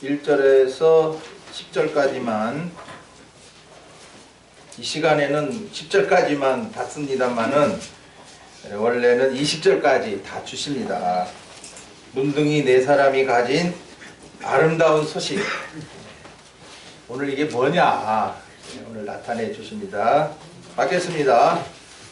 1절에서 10절까지만, 이 시간에는 10절까지만 받습니다만은 원래는 20절까지 다 주십니다. 문둥이 네 사람이 가진 아름다운 소식, 오늘 이게 뭐냐 오늘 나타내 주십니다. 받겠습니다.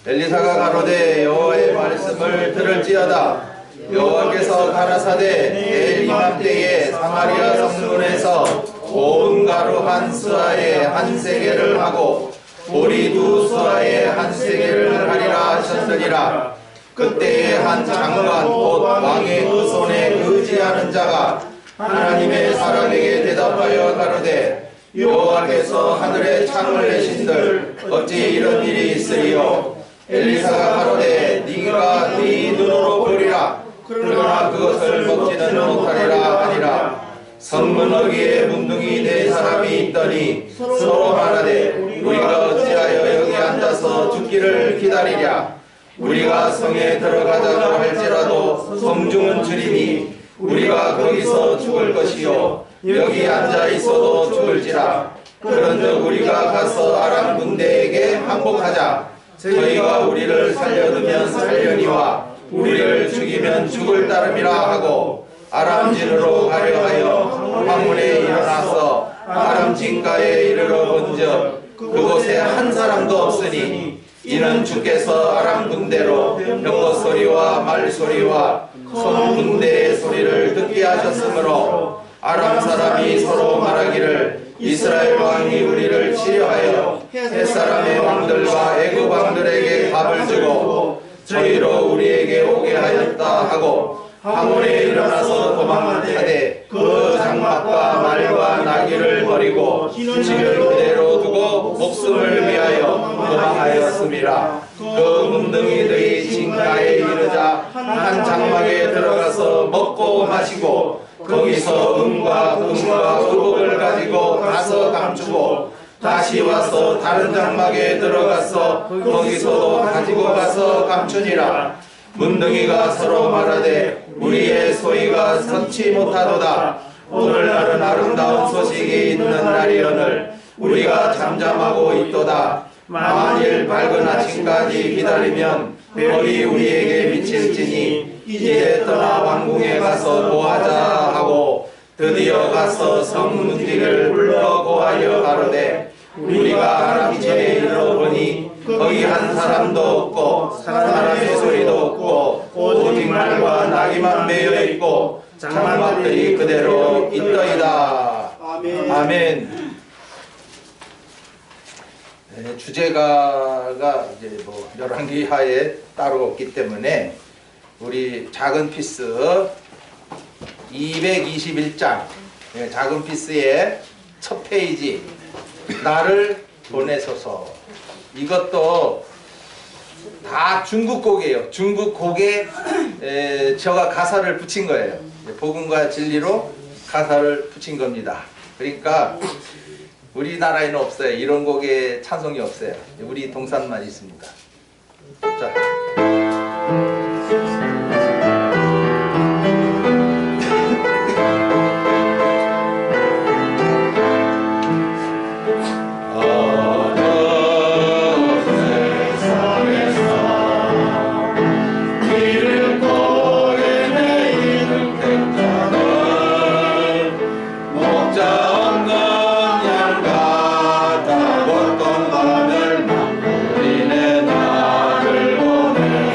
엘리사가 가로되 여호와의 말씀을 들을지어다. 여호와께서 가라사대 내일 이맘때에 사마리아 성문에서 온 가루 한 스아에 한 세겔을 하고 보리 두 스아에 한 세겔을 하리라 하셨으리라. 그때에 한 장관 곧 왕의 그 손에 의지하는 자가 하나님의 사람에게 대답하여 가로되 여호와께서 하늘에 창을 내신들 어찌 이런 일이 있으리요. 엘리사가 가로되 네가 네 눈으로 보리라. 그러나 그것을 먹지는 못하리라 하니라. 성문 어귀에 문둥이 네 사람이 있더니 서로 말하되 우리가 어찌하여 여기 앉아서 죽기를 기다리랴. 우리가 성에 들어가자고 할지라도 성중은 주리니 우리가 거기서 죽을 것이요 여기 앉아 있어도 죽을지라. 그런즉 우리가 가서 아람 군대에게 항복하자. 저희가 우리를 살려두면 살려니와 우리를 죽이면 죽을 따름이라 하고 아람진으로 가려 하여 황문에 일어나서 아람 진가에 이르러 본즉 그곳에 한 사람도 없으니 이는 주께서 아람 군대로 병거 소리와 말 소리와 손 군대의 소리를 듣게 하셨으므로 아람 사람이 서로 말하기를 이스라엘 왕이 우리를 치려하여 햇사람의 왕들과 애굽 왕들에게 답을 주고 저희로 우리에게 오게 하였다 하고 황혼에 일어나서 도망하되 그 장막과 말과 나귀를 버리고 집을 그대로 두고 목숨을 위하여 도망하였습니다. 그 문둥이들이 진가에 이르자 한 장막에 들어가서 먹고 마시고 거기서 은과 의복을 가지고 가서 감추고 다시 와서 다른 장막에 들어가서 거기서도 가지고 가서 감추니라. 문둥이가 서로 말하되 우리의 소위가 선치 못하도다. 오늘날은 아름다운 소식이 있는 날이오늘 우리가 잠잠하고 있도다. 만일 밝은 아침까지 기다리면 별이 우리에게 비칠지니 이제 떠나 왕궁에 가서 고하자 하고 드디어 가서 성문지를 불러 고하여 가로되 우리가 아람진에 이르러 보니 거기 한 사람도 없고 사람의 소리도 없고 오직 말과 나귀만 매여 있고 장막들이 그대로 있더이다. 아멘. 네, 주제가가 이제 뭐 열왕기 하에 따로 없기 때문에 우리 작은 피스 221장 작은 피스의 첫 페이지 나를 보내소서. 이것도 다 중국 곡이에요. 중국 곡에 제가 가사를 붙인 거예요. 복음과 진리로 가사를 붙인 겁니다. 그러니까 우리나라에는 없어요. 이런 곡에 찬송이 없어요. 우리 동산만 있습니다. 자. 우리네 나를 보내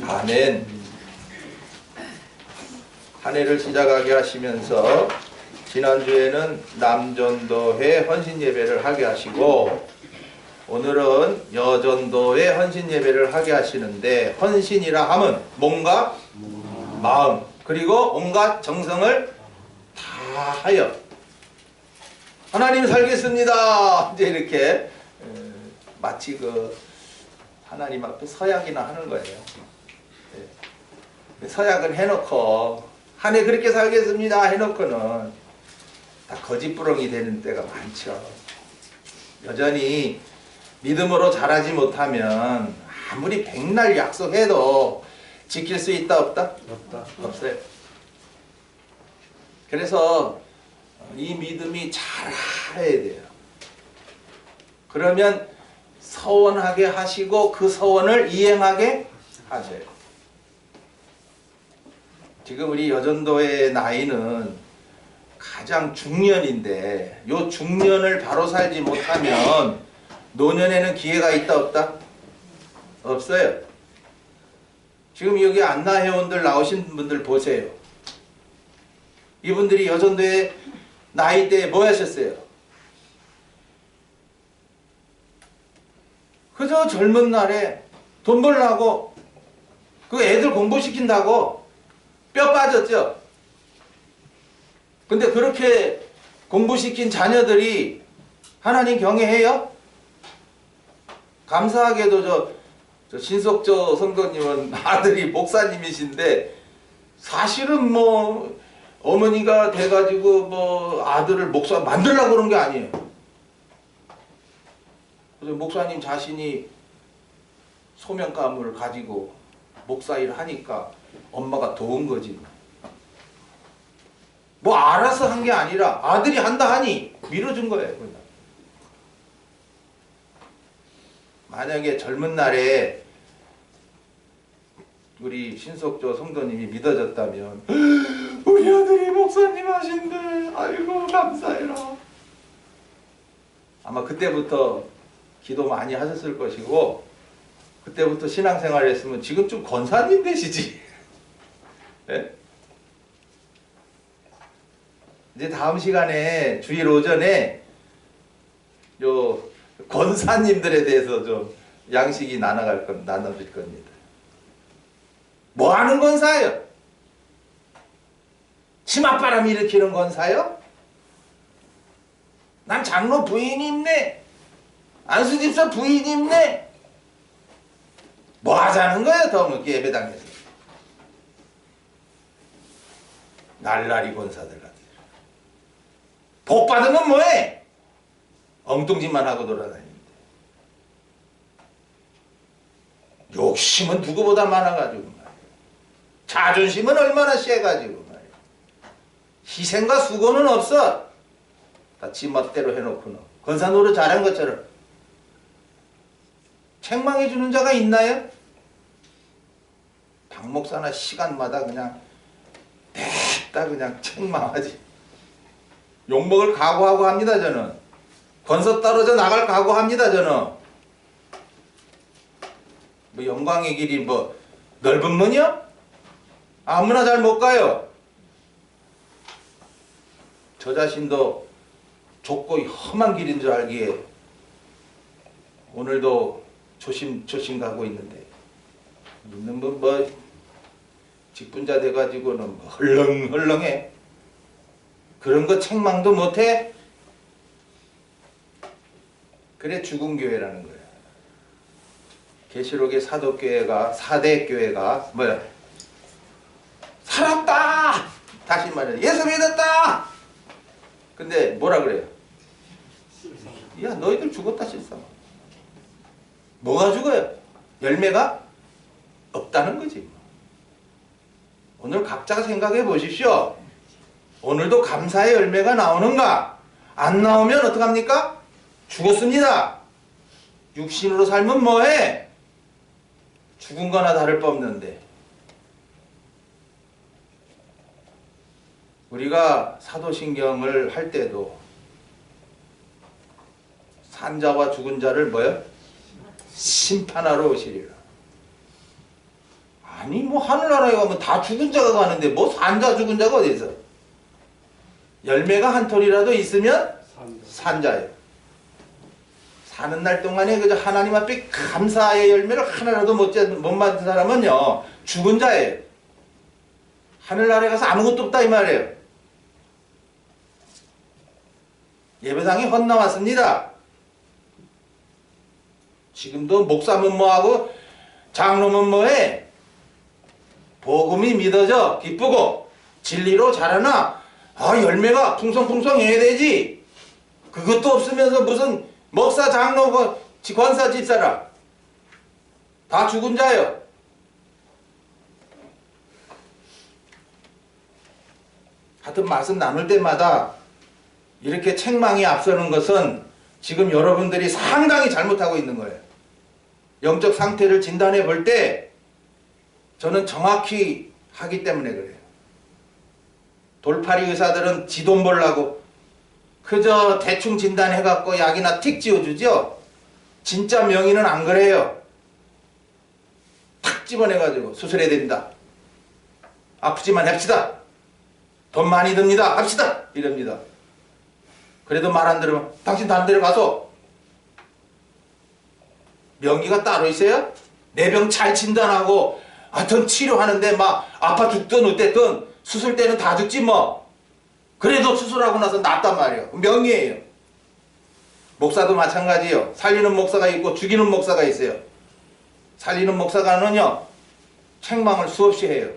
아멘. 한 해를 시작하게 하시면서 지난주에는 남전도회 헌신 예배를 하게 하시고 오늘은 여전도회 헌신 예배를 하게 하시는데, 헌신이라 함은 몸과 마음 그리고 온갖 정성을 다하여 하나님 살겠습니다. 이제 이렇게 마치 그 하나님 앞에 서약이나 하는 거예요. 서약은 해놓고 한 해 그렇게 살겠습니다 해놓고는 다 거짓부렁이 되는 때가 많죠. 여전히 믿음으로 자라지 못하면 아무리 백날 약속해도 지킬 수 있다 없다? 없어요. 그래서 이 믿음이 자라야 돼요. 그러면 서원하게 하시고 그 서원을 이행하게 하세요. 지금 우리 여전도의 나이는 가장 중년인데 요 중년을 바로 살지 못하면 노년에는 기회가 있다 없다? 없어요. 지금 여기 안나 회원들 나오신 분들 보세요. 이분들이 여전도의 나이 때에 뭐 하셨어요? 그저 젊은 날에 돈 벌려고 그 애들 공부시킨다고 뼈 빠졌죠. 근데 그렇게 공부시킨 자녀들이 하나님 경외해요? 감사하게도 저 신석조 성도님은 아들이 목사님이신데 사실은 뭐 어머니가 돼가지고 뭐 아들을 목사 만들려고 그런 게 아니에요. 그래서 목사님 자신이 소명감을 가지고 목사 일 하니까 엄마가 도운 거지. 뭐 알아서 한 게 아니라 아들이 한다 하니 밀어준 거예요. 그냥. 만약에 젊은 날에 우리 신석조 성도님이 믿어졌다면 우리 아들이 목사님 하신대, 아이고 감사해라, 아마 그때부터 기도 많이 하셨을 것이고 그때부터 신앙생활을 했으면 지금쯤 권사님 되시지. 네? 이제 다음 시간에 주일 오전에 요 권사님들에 대해서 좀 양식이 나눠질 겁니다. 뭐 하는 권사예요? 치맛바람 일으키는 권사요? 난 장로 부인이 있네, 안수집사 부인이 있네. 뭐 하자는 거예요? 더 늦게 예배당에서 날라리 권사들 같은 복 받으면 뭐해? 엉뚱짓만 하고 돌아다니는데 욕심은 누구보다 많아가지고 말이야. 자존심은 얼마나 세가지고 말이야. 희생과 수고는 없어. 다 지 멋대로 해놓고는 권사 노릇 잘한 것처럼. 책망해주는 자가 있나요? 박 목사나 시간마다 그냥 됐다 그냥 책망하지. 욕먹을 각오하고 합니다. 저는 권서 떨어져 나갈 각오합니다. 저는 뭐 영광의 길이 뭐 넓은 문이요? 아무나 잘 못 가요. 저 자신도 좁고 험한 길인 줄 알기에 오늘도 조심 가고 있는데 있는 뭐 직분자 돼가지고는 뭐 헐렁헐렁해. 그런 거 책망도 못해? 그래 죽은 교회라는 거야. 계시록의 사도교회가 4대 교회가 뭐야? 살았다! 다시 말해 예수 믿었다! 근데 뭐라 그래요? 야 너희들 죽었다 실상. 뭐가 죽어요? 열매가 없다는 거지. 오늘 각자 생각해 보십시오. 오늘도 감사의 열매가 나오는가? 안 나오면 어떡합니까? 죽었습니다. 육신으로 살면 뭐해? 죽은 거나 다를 바 없는데. 우리가 사도신경을 할 때도 산자와 죽은 자를 뭐요? 심판하러 오시리라. 아니 뭐 하늘나라에 가면 다 죽은 자가 가는데 뭐 산자 죽은 자가 어디 있어? 열매가 한 톨이라도 있으면 산자예요. 사는 날 동안에 그저 하나님 앞에 감사의 열매를 하나라도 못 만든 사람은요 죽은 자예요. 하늘나라에 가서 아무것도 없다 이 말이에요. 예배당이 헛나왔습니다. 지금도 목사면 뭐하고 장로면 뭐해? 복음이 믿어져 기쁘고 진리로 자라나 열매가 풍성풍성해야 되지. 그것도 없으면서 무슨 목사 장로 권사 집사라 다 죽은 자요. 하여튼 말씀 나눌 때마다 이렇게 책망이 앞서는 것은 지금 여러분들이 상당히 잘못하고 있는 거예요. 영적 상태를 진단해 볼 때 저는 정확히 하기 때문에 그래요. 돌팔이 의사들은 지 돈 벌라고 그저 대충 진단해갖고 약이나 틱 지어주죠. 진짜 명의는 안 그래요. 탁 집어내가지고 수술해야 됩니다. 아프지만 합시다. 돈 많이 듭니다. 합시다. 이럽니다. 그래도 말 안 들으면 당신 다른 데로 가서 명의가 따로 있어요? 내 병 잘 진단하고 하여튼 치료하는데 막 아파 죽든 어쨌든 수술 때는 다 죽지 뭐. 그래도 수술하고 나서 낫단 말이에요. 명의예요. 목사도 마찬가지예요. 살리는 목사가 있고 죽이는 목사가 있어요. 살리는 목사가는요 책망을 수없이 해요.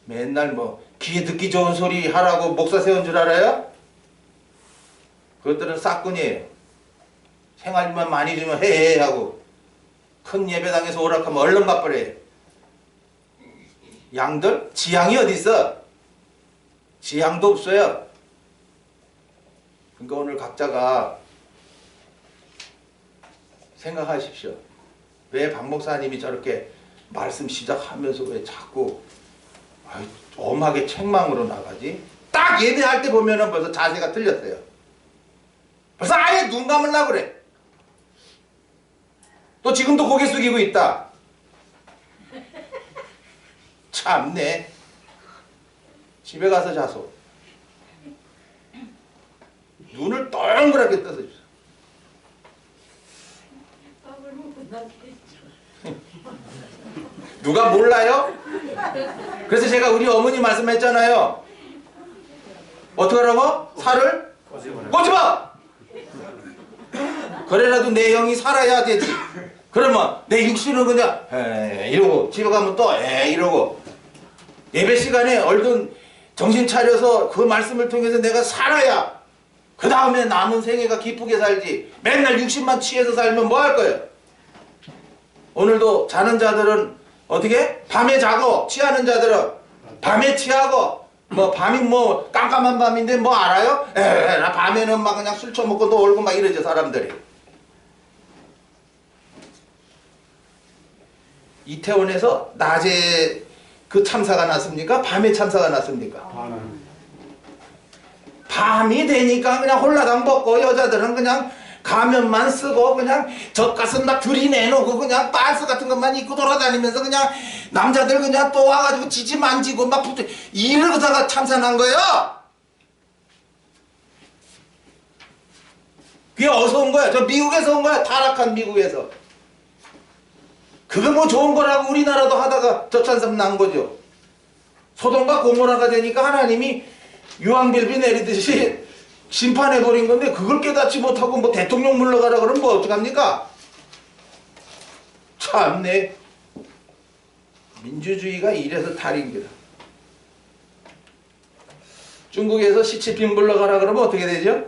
맨날 뭐 귀에 듣기 좋은 소리 하라고 목사 세운 줄 알아요? 그것들은 싹군이에요. 생활비만 많이 주면 해 하고 큰 예배당에서 오락하면 얼른 갚으래. 양들? 지향이 어디 있어? 지향도 없어요. 그러니까 오늘 각자가 생각하십시오. 왜 박 목사님이 저렇게 말씀 시작하면서 왜 자꾸 엄하게 책망으로 나가지? 딱 예배할 때 보면은 벌써 자세가 틀렸어요. 벌써 아예 눈 감으려고 그래. 또 지금도 고개 숙이고 있다. 참네. 집에 가서 자소. 눈을 동그랗게 떠서 주소. 누가 몰라요? 그래서 제가 우리 어머니 말씀했잖아요. 어떻게 하라고? 살을 꼬집어! 그래라도 내 영이 살아야 되지. 그러면 내 육신은 그냥 이러고 집에 가면 또 이러고 예배 시간에 얼른 정신 차려서 그 말씀을 통해서 내가 살아야 그 다음에 남은 생애가 기쁘게 살지. 맨날 육신만 취해서 살면 뭐 할 거예요? 오늘도 자는 자들은 어떻게? 밤에 자고 취하는 자들은 밤에 취하고 뭐 밤이 뭐 깜깜한 밤인데 뭐 알아요? 나 밤에는 막 그냥 술 처먹고 놀고 막 이러죠 사람들이. 이태원에서 낮에 그 참사가 났습니까? 밤에 참사가 났습니까? 밤이 되니까 그냥 홀라당 벗고 여자들은 그냥 가면만 쓰고 그냥 젖가슴 막 들이내놓고 그냥 빨스 같은 것만 입고 돌아다니면서 그냥 남자들 그냥 또 와가지고 지지 만지고 막 이러다가 참사 난 거예요. 그게 어디서 온 거야? 저 미국에서 온 거야. 타락한 미국에서. 그거 뭐 좋은 거라고 우리나라도 하다가 저 참사 난 거죠. 소돔과 고모라가 되니까 하나님이 유황빌비 내리듯이 심판해버린 건데 그걸 깨닫지 못하고 뭐 대통령 물러가라 그러면 뭐 어떡합니까? 참네. 민주주의가 이래서 탈입니다. 중국에서 시치핑 물러가라 그러면 어떻게 되죠?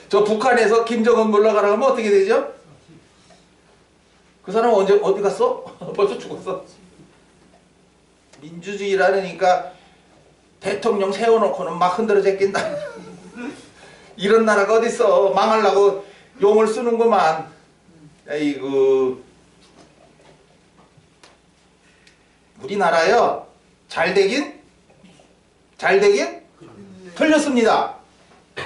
저 북한에서 김정은 물러가라 그러면 어떻게 되죠? 그 사람 언제 어디 갔어? 벌써 죽었어. 민주주의라니까 대통령 세워놓고는 막 흔들어 제낀다. 이런 나라가 어딨어. 망하려고 용을 쓰는구만. 아이고. 우리나라요. 잘되긴 틀렸습니다.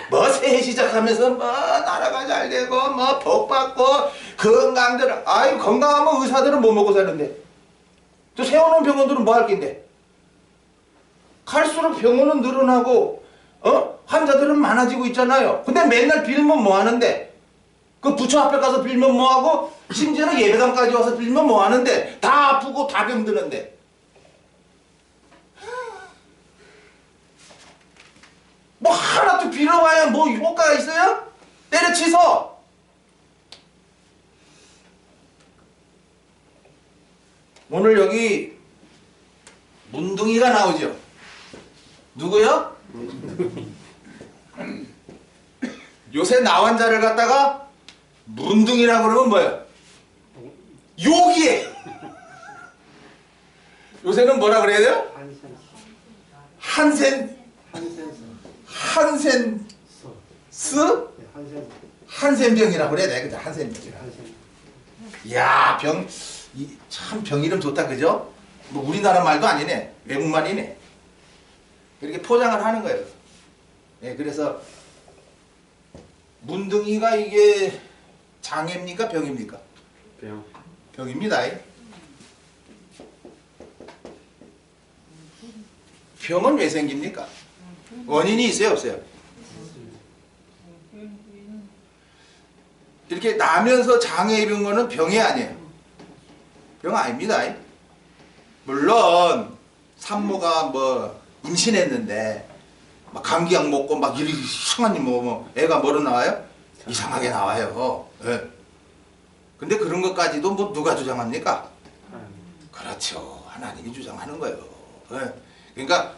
뭐 새해 시작하면서 뭐 나라가 잘되고 뭐 복받고 건강들, 아이 건강하면 의사들은 뭐 먹고 사는데, 또 세워놓은 병원들은 뭐 할 낀데. 갈수록 병원은 늘어나고 환자들은 많아지고 있잖아요. 근데 맨날 빌면 뭐 하는데, 그 부처 앞에 가서 빌면 뭐 하고, 심지어는 예배당까지 와서 빌면 뭐 하는데, 다 아프고 다 병드는데. 뭐 하나도 빌어봐야 뭐 효과가 있어요? 때려치서. 오늘 여기 문둥이가 나오죠? 누구요? 요새 나환자를 갖다가 문둥이라고 그러면 뭐예요? 욕이에요. 요새는 뭐라 그래야 돼요? 한센스? 한센병이라고 그래야 돼. 그죠? 한센병. 이야, 참 병 이름 좋다, 그죠? 뭐 우리나라 말도 아니네. 외국말이네. 이렇게 포장을 하는 거예요. 네, 그래서 문둥이가 이게 장애입니까? 병입니까? 병입니다. 병은 왜 생깁니까? 원인이 있어요, 없어요? 이렇게 나면서 장애 입은 거는 병이 아니에요. 병 아닙니다. 물론 산모가 뭐 임신했는데 막 감기약 먹고 막 이상한 뭐 애가 뭐로 나와요? 이상하게 나와요. 네. 근데 그런 것까지도 뭐 누가 주장합니까? 그렇죠. 하나님이 주장하는 거예요. 네. 그러니까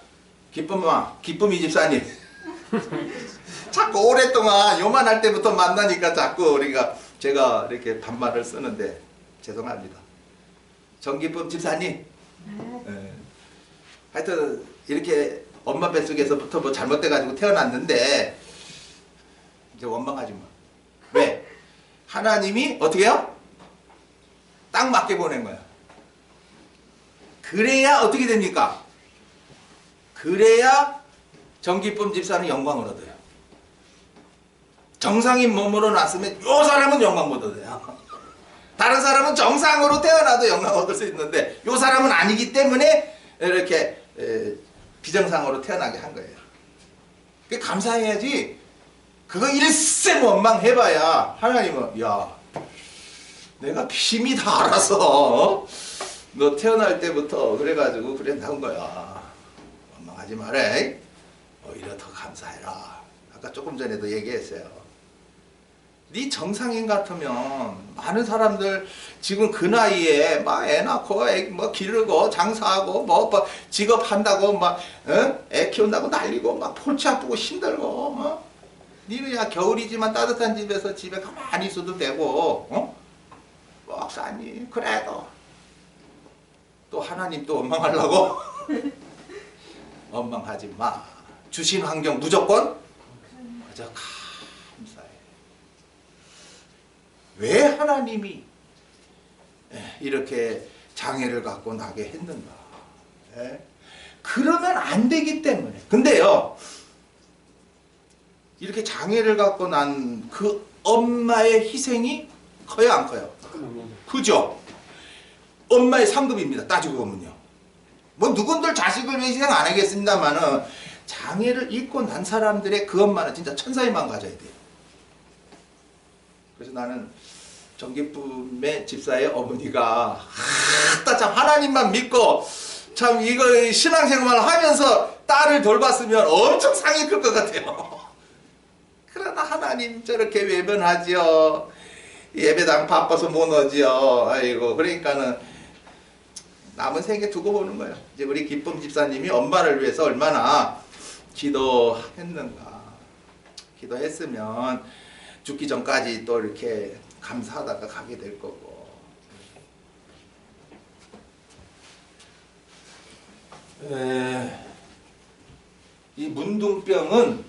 기쁨이 집사님 자꾸 오랫동안 요만할 때부터 만나니까 자꾸 제가 이렇게 반말을 쓰는데 죄송합니다. 정기쁨 집사님. 네. 하여튼 이렇게 엄마 뱃속에서부터 뭐 잘못돼가지고 태어났는데 이제 원망하지 마. 왜? 하나님이 어떻게 해요? 딱 맞게 보낸 거야. 그래야 어떻게 됩니까? 그래야 정기쁨 집사는 영광을 얻어요. 정상인 몸으로 났으면 요 사람은 영광 못 얻어요. 다른 사람은 정상으로 태어나도 영광 얻을 수 있는데 요 사람은 아니기 때문에 이렇게 비정상으로 태어나게 한 거예요. 감사해야지. 그거 일생 원망해봐야 하나님은 야 내가 심히 다 알아서 너 태어날 때부터 그래가지고 그래 나온 거야. 원망하지 말래. 오히려 더 감사해라. 아까 조금 전에도 얘기했어요. 네 정상인 같으면 많은 사람들 지금 그 나이에 막 애 낳고 애 뭐 기르고 장사하고 뭐 직업 한다고 막 애 키운다고 난리고 막 골치 아프고 힘들고 니는 야 겨울이지만 따뜻한 집에서 집에 가만히 있어도 되고 목사님 그래도 또 하나님 또 원망하려고 원망하지 마. 주신 환경 무조건 그저 감사해. 왜 하나님이 이렇게 장애를 갖고 나게 했는가? 그러면 안 되기 때문에. 근데요, 이렇게 장애를 갖고 난 그 엄마의 희생이 커요, 안 커요? 그죠? 엄마의 상급입니다. 따지고 보면요. 뭐 누군들 자식을 위해 희생 안 하겠습니다만은 장애를 입고 난 사람들의 그 엄마는 진짜 천사의 마음 가져야 돼요. 그래서 나는 정기쁨의 집사의 어머니가 참 하나님만 믿고 참 이거 신앙생활 하면서 딸을 돌봤으면 엄청 상이 클 것 같아요. 그러나 하나님 저렇게 외면하지요. 예배당 바빠서 못 오지요. 아이고 그러니까는 남은 생에 두고 보는 거예요. 이제 우리 기쁨 집사님이 엄마를 위해서 얼마나 기도했는가. 기도했으면 죽기 전까지 또 이렇게 감사하다가 가게 될 거고. 이 문둥병은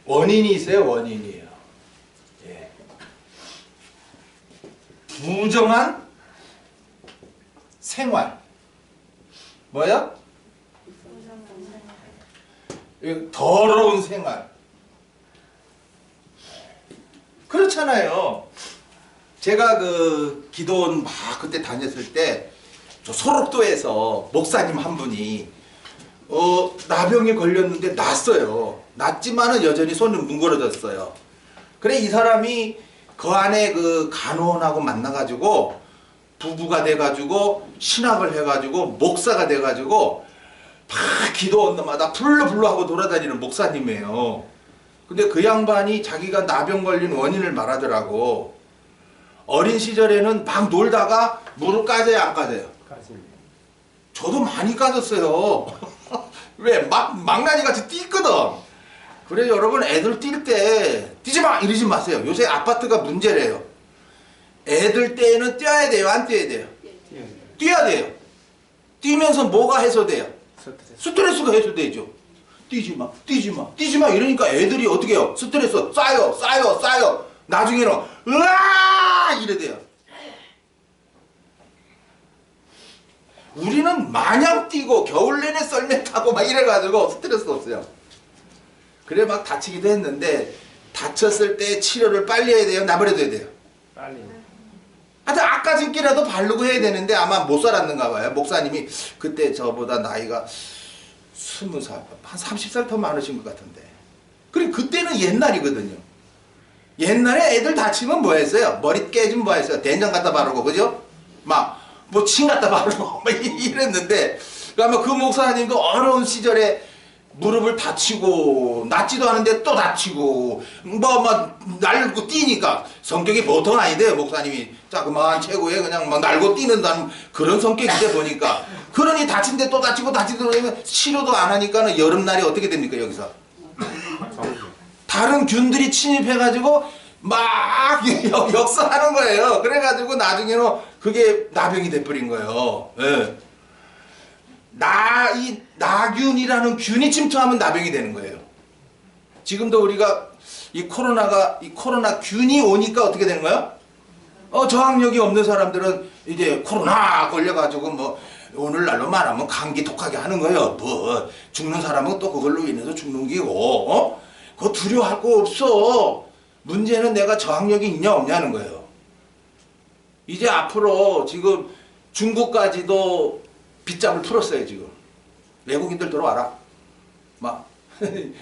원인이 있어요. 원인이에요. 예. 부정한 생활. 뭐야? 더러운 생활. 그렇잖아요. 제가 그 기도원 막 그때 다녔을 때 저 소록도에서 목사님 한 분이 나병에 걸렸는데 낫어요. 낫지만은 여전히 손은 뭉그러졌어요. 그래 이 사람이 그 안에 그 간호원하고 만나가지고 부부가 돼가지고 신학을 해가지고 목사가 돼가지고 막 기도원마다 불러 하고 돌아다니는 목사님이에요. 근데 그 양반이 자기가 나병 걸린 원인을 말하더라고. 어린 시절에는 막 놀다가 무릎 까져야 안 까져요? 저도 많이 까졌어요. 왜? 망나니 같이 뛰거든. 그래 여러분 애들 뛸 때 뛰지 마 이러지 마세요. 요새 아파트가 문제래요. 애들 때에는 뛰어야 돼요? 안 뛰어야 돼요? 뛰어야 돼요. 뛰면서 뭐가 해소돼요? 스트레스가 해소되죠. 뛰지 마 이러니까 애들이 어떻게 해요? 스트레스 쌓여 나중에는 으아 이래 돼요. 우리는 마냥 뛰고 겨울 내내 썰매 타고 막 이래가지고 스트레스 없어요. 그래 막 다치기도 했는데 다쳤을 때 치료를 빨리 해야 돼요? 나버려둬야 돼요? 빨리. 하여튼 아까진기라도 바르고 해야 되는데 아마 못 살았는가 봐요. 목사님이 그때 저보다 나이가 20살, 한 30살 더 많으신 것 같은데. 그래 그때는 옛날이거든요. 옛날에 애들 다치면 뭐 했어요? 머리 깨지면 뭐 했어요? 된장 갖다 바르고 그죠? 막 뭐 침 갖다 바르고 막 이랬는데 아마 그 목사님도 어려운 시절에 무릎을 다치고 낫지도 않은데 또 다치고 뭐 막 날고 뛰니까 성격이 보통 아니대요. 목사님이 자그마한 체구에 그냥 막 날고 뛰는 그런 성격인데 보니까 그러니 다친데 또 다치고 그러면 치료도 안 하니까는 여름날이 어떻게 됩니까 여기서? 다른 균들이 침입해가지고 막 역사하는 거예요. 그래가지고 나중에는 그게 나병이 돼버린 거예요. 예. 이 나균이라는 균이 침투하면 나병이 되는 거예요. 지금도 우리가 이 코로나 균이 오니까 어떻게 되는 거예요? 저항력이 없는 사람들은 이제 코로나 걸려가지고 뭐 오늘날로 말하면 감기 독하게 하는 거예요. 뭐 죽는 사람은 또 그걸로 인해서 죽는 기고 그거 두려워할 거 없어. 문제는 내가 저항력이 있냐 없냐는 거예요. 이제 앞으로 지금 중국까지도 빗장을 풀었어요. 지금 외국인들 들어와라 막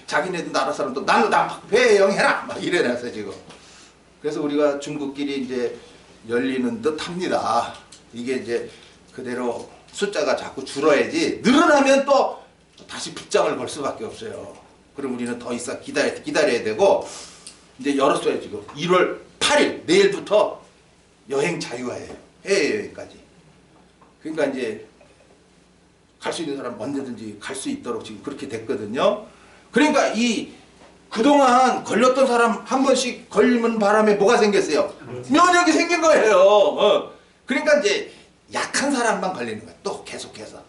자기네들 나라 사람도 나는 배영해라 막 이래놨어요 지금. 그래서 우리가 중국끼리 이제 열리는 듯 합니다. 이게 이제 그대로 숫자가 자꾸 줄어야지 늘어나면 또 다시 빗장을 걸 수밖에 없어요. 그럼 우리는 더 이상 기다려야 되고 이제 열었어요. 지금 1월 8일 내일부터 여행 자유화예요. 해외여행까지. 그러니까 이제 갈 수 있는 사람 언제든지 갈 수 있도록 지금 그렇게 됐거든요. 그러니까 그동안 걸렸던 사람 한 번씩 걸리는 바람에 뭐가 생겼어요? 면역이 생긴 거예요. 그러니까 이제 약한 사람만 걸리는 거예요. 또 계속해서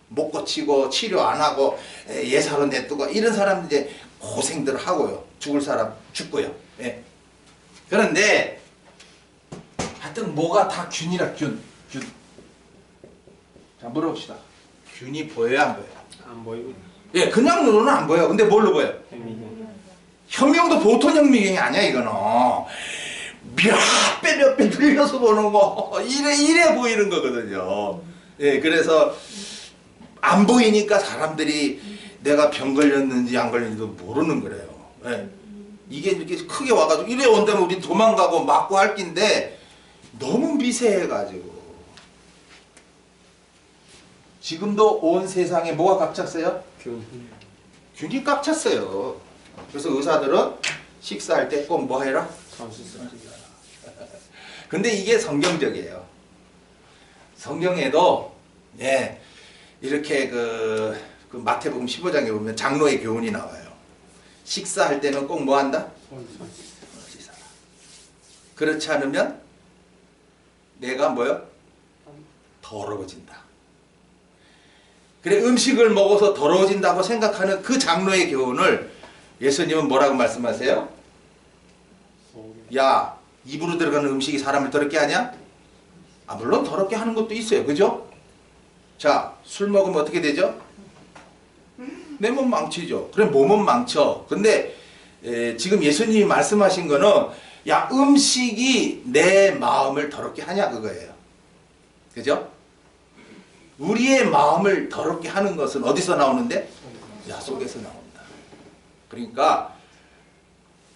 못 고치고 치료 안 하고 예사로 내두고 이런 사람들 이제 고생들을 하고요. 죽을 사람 죽고요. 예. 그런데 하여튼 뭐가 다 균이라 균. 자 물어봅시다. 균이 보여요 안 보여요? 안 보이고. 예, 그냥 눈으로는 안 보여요. 근데 뭘로 보여요? 현미경도 보통 현미경이 아니야 이거는. 몇 배 들려서 보는 거 이래 보이는 거거든요. 예, 그래서 안 보이니까 사람들이 내가 병 걸렸는지 안 걸렸는지도 모르는 거래요. 예. 이게 이렇게 크게 와가지고 이래 온다면 우리 도망가고 맞고 할 낀데 너무 미세해가지고 지금도 온 세상에 뭐가 꽉 찼어요? 균이 꽉 찼어요. 그래서 의사들은 식사할 때 꼭 뭐 해라? 근데 이게 성경적이에요. 성경에도 예, 이렇게 그 마태복음 15장에 보면 장로의 교훈이 나와요. 식사할 때는 꼭 뭐 한다? 씻어라. 그렇지 않으면 내가 뭐요? 더러워진다. 그래 음식을 먹어서 더러워진다고 생각하는 그 장로의 교훈을 예수님은 뭐라고 말씀하세요? 야, 입으로 들어가는 음식이 사람을 더럽게 하냐? 물론 더럽게 하는 것도 있어요. 그죠? 자, 술 먹으면 어떻게 되죠? 내 몸 망치죠. 그래 몸은 망쳐. 근데 지금 예수님이 말씀하신 거는 야, 음식이 내 마음을 더럽게 하냐 그거예요. 그죠? 우리의 마음을 더럽게 하는 것은 어디서 나오는데? 약속에서 나온다. 그러니까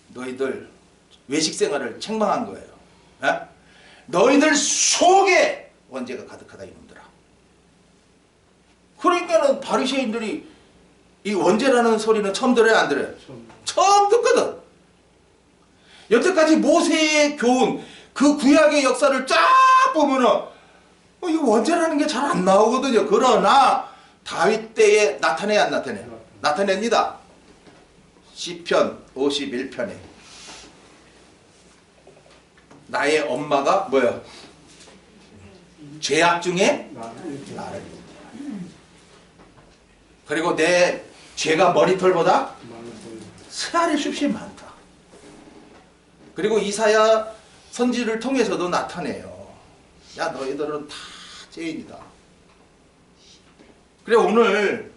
너희들 외식 생활을 책망한 거예요. 에? 너희들 속에 원죄가 가득하다 이놈들아. 그러니까는 바리새인들이 이 원죄라는 소리는 처음 들어요, 안 들어요? 처음 듣거든. 여태까지 모세의 교훈, 그 구약의 역사를 쫙 보면은 이 원죄라는 게 잘 안 나오거든요. 그러나 다윗 때에 나타내야 안 나타내요? 나타냅니다. 시편 51편에 나의 엄마가 뭐야? 죄악 중에 나를. 그리고 내 죄가 머리털보다 스아리 숲이 많다. 그리고 이사야 선지를 통해서도 나타내요. 야, 너희들은 다 죄인이다. 그래, 오늘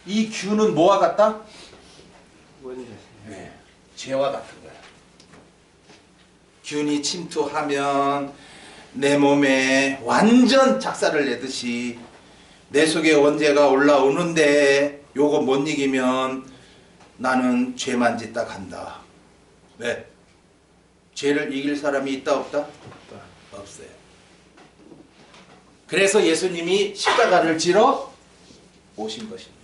이 규는 뭐와 같다? 네, 죄와 같은 거야. 균이 침투하면 내 몸에 완전 작사를 내듯이 내 속에 원죄가 올라오는데 요거 못 이기면 나는 죄만 짓다 간다. 왜? 죄를 이길 사람이 있다 없다? 없다. 없어요. 그래서 예수님이 십자가를 지러 오신 것입니다.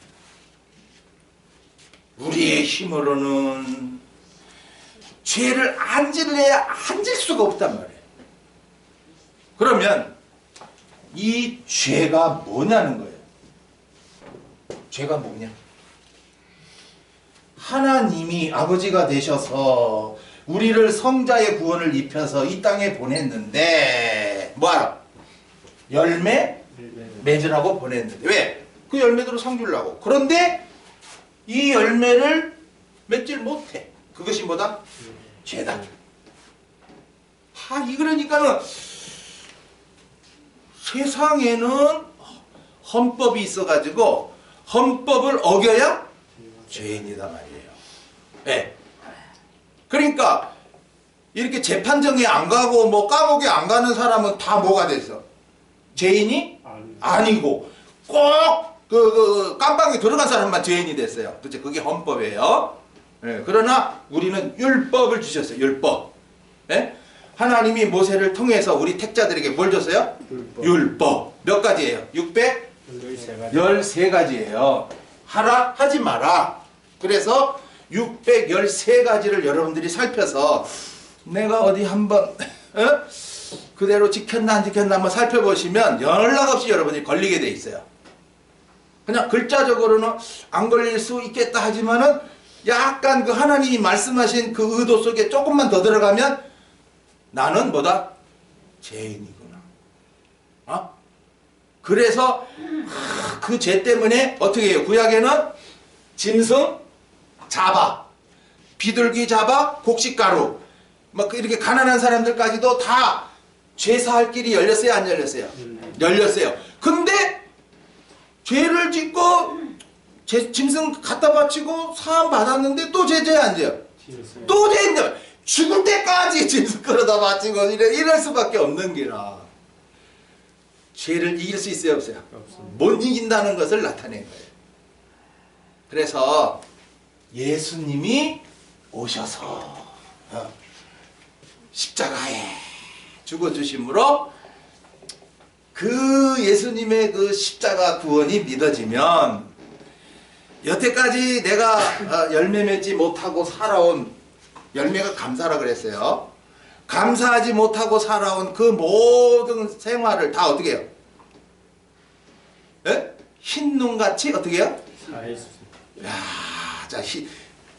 우리의 힘으로는 죄를 안 질래야 안 질 수가 없단 말이에요. 그러면 이 죄가 뭐냐는 거예요. 죄가 뭐냐? 하나님이 아버지가 되셔서 우리를 성자의 구원을 입혀서 이 땅에 보냈는데 뭐하라? 열매 맺으라고 보냈는데 왜? 그 열매대로 상 주려고. 그런데 이 열매를 맺질 못해. 그것이 뭐다? 죄다. 그러니까는 세상에는 헌법이 있어가지고 헌법을 어겨야 죄인이다 말이에요. 네. 그러니까 이렇게 재판정에 안 가고 뭐 감옥에 안 가는 사람은 다 뭐가 됐어? 죄인이 아니고 꼭 그 깜방에 들어간 사람만 죄인이 됐어요. 그렇죠? 그게 헌법이에요. 네. 그러나 우리는 율법을 주셨어요. 율법. 네? 하나님이 모세를 통해서 우리 택자들에게 뭘 줬어요? 율법. 몇 가지예요? 613가지예요. 하라 하지 마라. 그래서 613가지를 여러분들이 살펴서 내가 어디 한번 그대로 지켰나 안 지켰나 한번 살펴보시면 연락없이 여러분이 걸리게 돼 있어요. 그냥 글자적으로는 안 걸릴 수 있겠다 하지만은 약간 그 하나님이 말씀하신 그 의도 속에 조금만 더 들어가면 나는 뭐다? 죄인이구나. 그래서 그 죄 때문에 어떻게 해요? 구약에는 짐승 잡아, 비둘기 잡아, 곡식가루, 막 이렇게 가난한 사람들까지도 다 죄사할 길이 열렸어요, 안 열렸어요? 열렸어요. 근데 죄를 짓고 짐승 갖다 바치고 사함 받았는데 또 죄 안 져요? 또 죄인데 죽을 때까지 짐승 끌어다 바치고 이럴 수밖에 없는 기라. 죄를 이길 수 있어요, 없어요? 못 이긴다는 것을 나타낸 거예요. 그래서 예수님이 오셔서 십자가에 죽어주심으로 그 예수님의 그 십자가 구원이 믿어지면 여태까지 내가 열매 맺지 못하고 살아온, 열매가 감사라 그랬어요. 감사하지 못하고 살아온 그 모든 생활을 다 어떻게 해요? 예? 흰눈같이 어떻게 해요? 야, 자,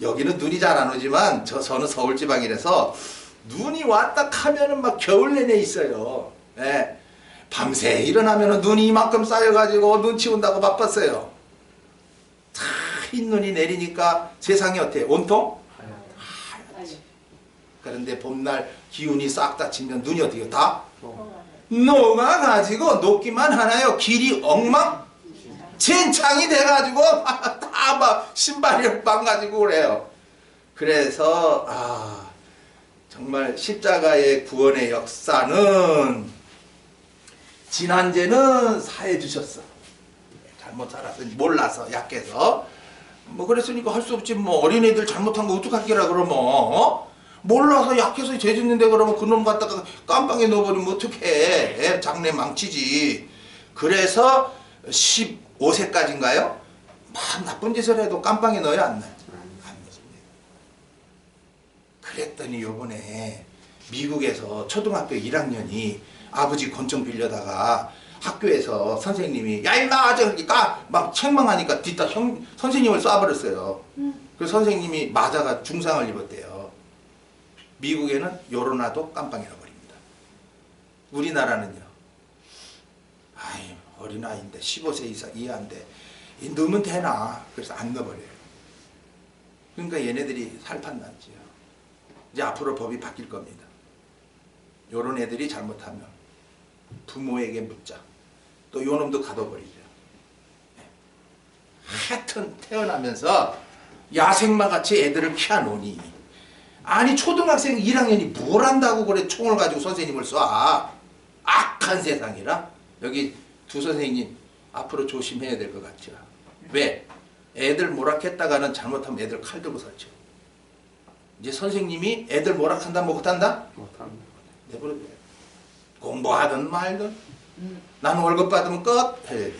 여기는 눈이 잘 안 오지만 저는 서울지방이라서 눈이 왔다 하면은 막 겨울 내내 있어요. 예. 밤새 일어나면은 눈이 이만큼 쌓여가지고 눈 치운다고 바빴어요. 다 흰눈이 내리니까 세상이 어때요? 온통? 하얗지. 그런데 봄날 기운이 싹 다 치면 눈이 어떻게 해요? 다? 녹아가지고 녹기만 하나요? 길이 엉망진창이 돼가지고 다 막 신발이 망가지고 그래요. 그래서 정말 십자가의 구원의 역사는 지난죄는 사해 주셨어. 잘못 살아서 몰라서 약해서 뭐 그랬으니까 할 수 없지. 뭐 어린애들 잘못한 거 어떡하기라 그러면 몰라서 약해서 죄 짓는데 그러면 그놈 갖다가 깜빵에 넣어버리면 어떡해. 장래 망치지. 그래서 15세까지인가요? 막 나쁜 짓을 해도 깜빵에 넣어야 안 나요? 안 넣습니다. 그랬더니 요번에 미국에서 초등학교 1학년이 아버지 권총 빌려다가 학교에서 선생님이 야 임마 저러니까 막 책망하니까 뒤따 선생님을 쏴버렸어요. 그래서 선생님이 맞아가 중상을 입었대요. 미국에는 요로나도 깜빵에 넣어버립니다. 우리나라는요. 아이 어린아이인데 15세 이하인데 넣으면 되나. 그래서 안 넣어버려요. 그러니까 얘네들이 살판났지요. 이제 앞으로 법이 바뀔 겁니다. 요런 애들이 잘못하면 부모에게 묻자. 또 요놈도 가둬버리죠. 하여튼 태어나면서 야생마 같이 애들을 키워놓으니 아니 초등학생 1학년이 뭘 한다고 그래 총을 가지고 선생님을 쏴. 악한 세상이라. 여기 두 선생님 앞으로 조심해야 될 것 같죠. 왜? 애들 모락했다가는 잘못하면 애들 칼 들고 살죠. 이제 선생님이 애들 모락한다 못한다? 못한다. 내버려 둬요. 공부하든 말든 나는 월급 받으면 끝 해야 돼.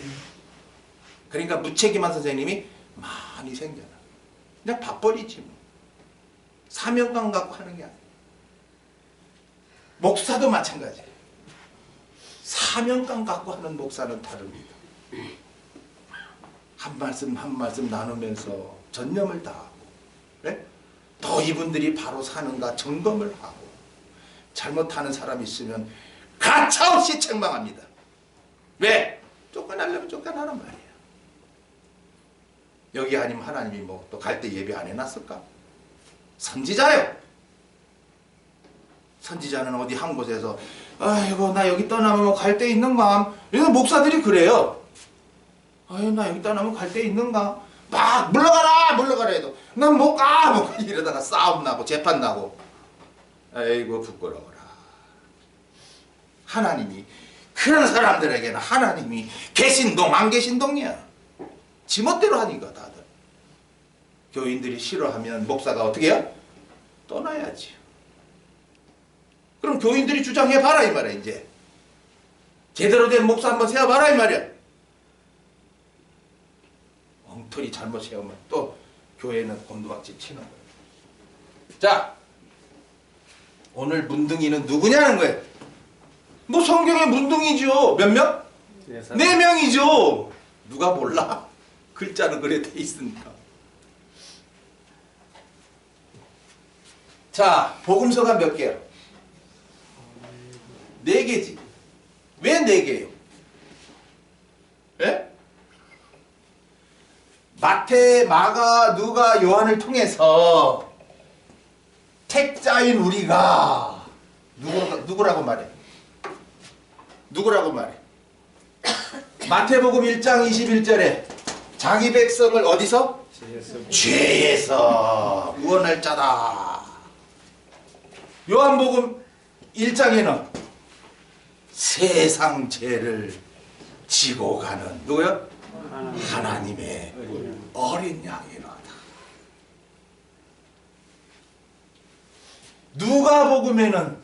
그러니까 무책임한 선생님이 많이 생겨나. 그냥 밥벌이지 뭐. 사명감 갖고 하는 게 아니야. 목사도 마찬가지예요. 사명감 갖고 하는 목사는 다릅니다. 한 말씀 한 말씀 나누면서 전념을 다하고 그래? 더 이분들이 바로 사는가 점검을 하고 잘못하는 사람이 있으면 가차없이 책망합니다. 왜? 쫓겨나려면 쫓겨나란 말이야. 여기 아니면 하나님이 뭐 또 갈 때 예배 안 해놨을까? 선지자요. 선지자는 어디 한 곳에서 아이고 나 여기 떠나면 갈 데 있는가? 이런 목사들이 그래요. 아유 나 여기 떠나면 갈 데 있는가? 막 물러가라 해도 난 못 가! 뭐 이러다가 싸움 나고 재판 나고 아이고 부끄러워라. 하나님이 그런 사람들에게는 하나님이 계신동 안 계신동이야. 지멋대로 하니까 다들. 교인들이 싫어하면 목사가 어떻게 해요? 떠나야지. 그럼 교인들이 주장해봐라 이 말이야. 이제 제대로 된 목사 한번 세워봐라 이 말이야. 엉터리 잘못 세우면 또 교회는 곤두박질 치는 거예요. 자, 오늘 문둥이는 누구냐는 거예요. 뭐 성경에 문둥이죠. 몇 명? 4명이죠. 누가 몰라? 글자는 그래 돼 있으니까. 자, 복음서가 몇 개야? 4개지. 왜 4개예요? 예? 마태, 마가, 누가, 요한을 통해서 택자인 우리가 누구라고 말해? 누구라고 말해? 마태복음 1장 21절에 자기 백성을 어디서? 죄에서 구원할 자다. 요한복음 1장에는 세상 죄를 지고 가는 누구요? 하나님의 어린 양이로다. 누가복음에는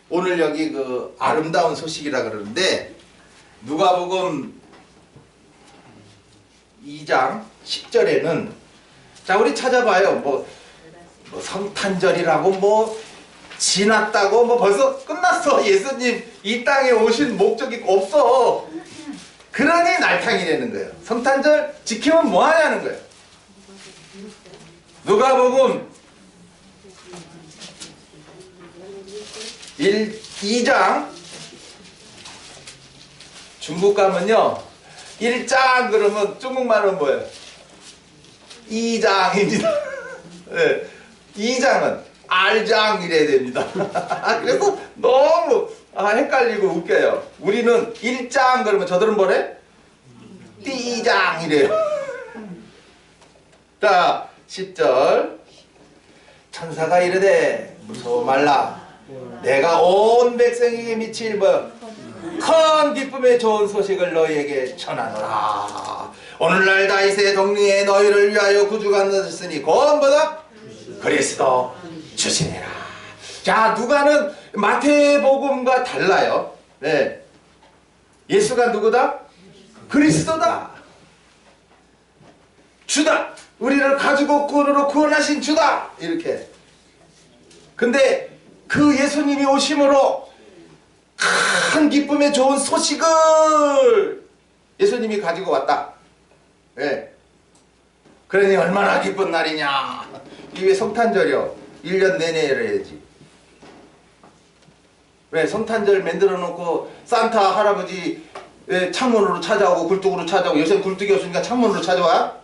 오늘 여기 그 아름다운 소식이라 그러는데 누가복음 2장 10절에는 자 우리 찾아봐요. 뭐 성탄절이라고 뭐 지났다고 뭐 벌써 끝났어. 예수님 이 땅에 오신 목적이 없어. 그러니 날탕이라는 거예요. 성탄절 지키면 뭐 하냐는 거예요. 누가복음 2장 중국 가면요 1장 그러면 중국말은 뭐예요? 2장입니다. 네. 2장은 알장 이래야 됩니다. 그래서 너무 헷갈리고 웃겨요. 우리는 1장 그러면 저들은 뭐래? 띠장 이래요. 자 10절 천사가 이르되 무서워 말라. 내가 온 백성에게 미칠 큰 기쁨의 좋은 소식을 너희에게 전하노라. 오늘날 다윗의 동리에 너희를 위하여 구주가 늦었으니 곧 뭐다? 그리스도 주시니라. 자, 누가는 마태복음과 달라요. 네. 예수가 누구다? 그리스도다. 주다. 우리를 가지고 꾼으로 구원하신 주다. 이렇게. 근데 그 예수님이 오심으로 큰 기쁨의 좋은 소식을 예수님이 가지고 왔다. 네. 그러니 얼마나 기쁜 날이냐. 이게 성탄절이요. 1년 내내 해야지. 왜? 성탄절 만들어 놓고 산타 할아버지 창문으로 찾아오고 굴뚝으로 찾아오고, 요새 굴뚝이 없으니까 창문으로 찾아와.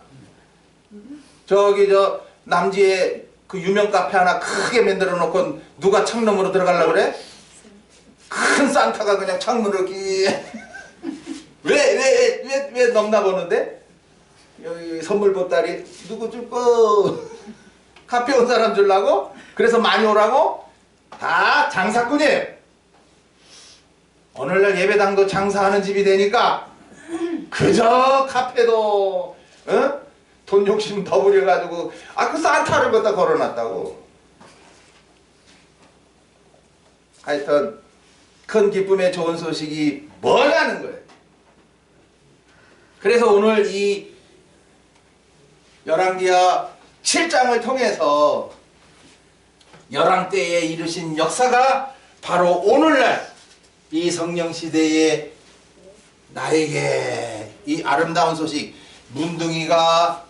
저기 저 남지에 그 유명 카페 하나 크게 만들어 놓고 누가 창문으로 들어가려고 그래? 큰 산타가 그냥 창문을 왜 넘나 보는데? 여기 선물 보따리 누구 줄 거? 카페 온 사람 주려고? 그래서 많이 오라고? 다 장사꾼이에요. 오늘날 예배당도 장사하는 집이 되니까 그저 카페도 돈 욕심 더 부려가지고 그 산타를 갖다 걸어놨다고. 하여튼 큰 기쁨의 좋은 소식이 뭐냐는 거예요. 그래서 오늘 이 열왕기하 7장을 통해서 열왕 때에 이루신 역사가 바로 오늘날 이 성령시대에 나에게 이 아름다운 소식, 문둥이가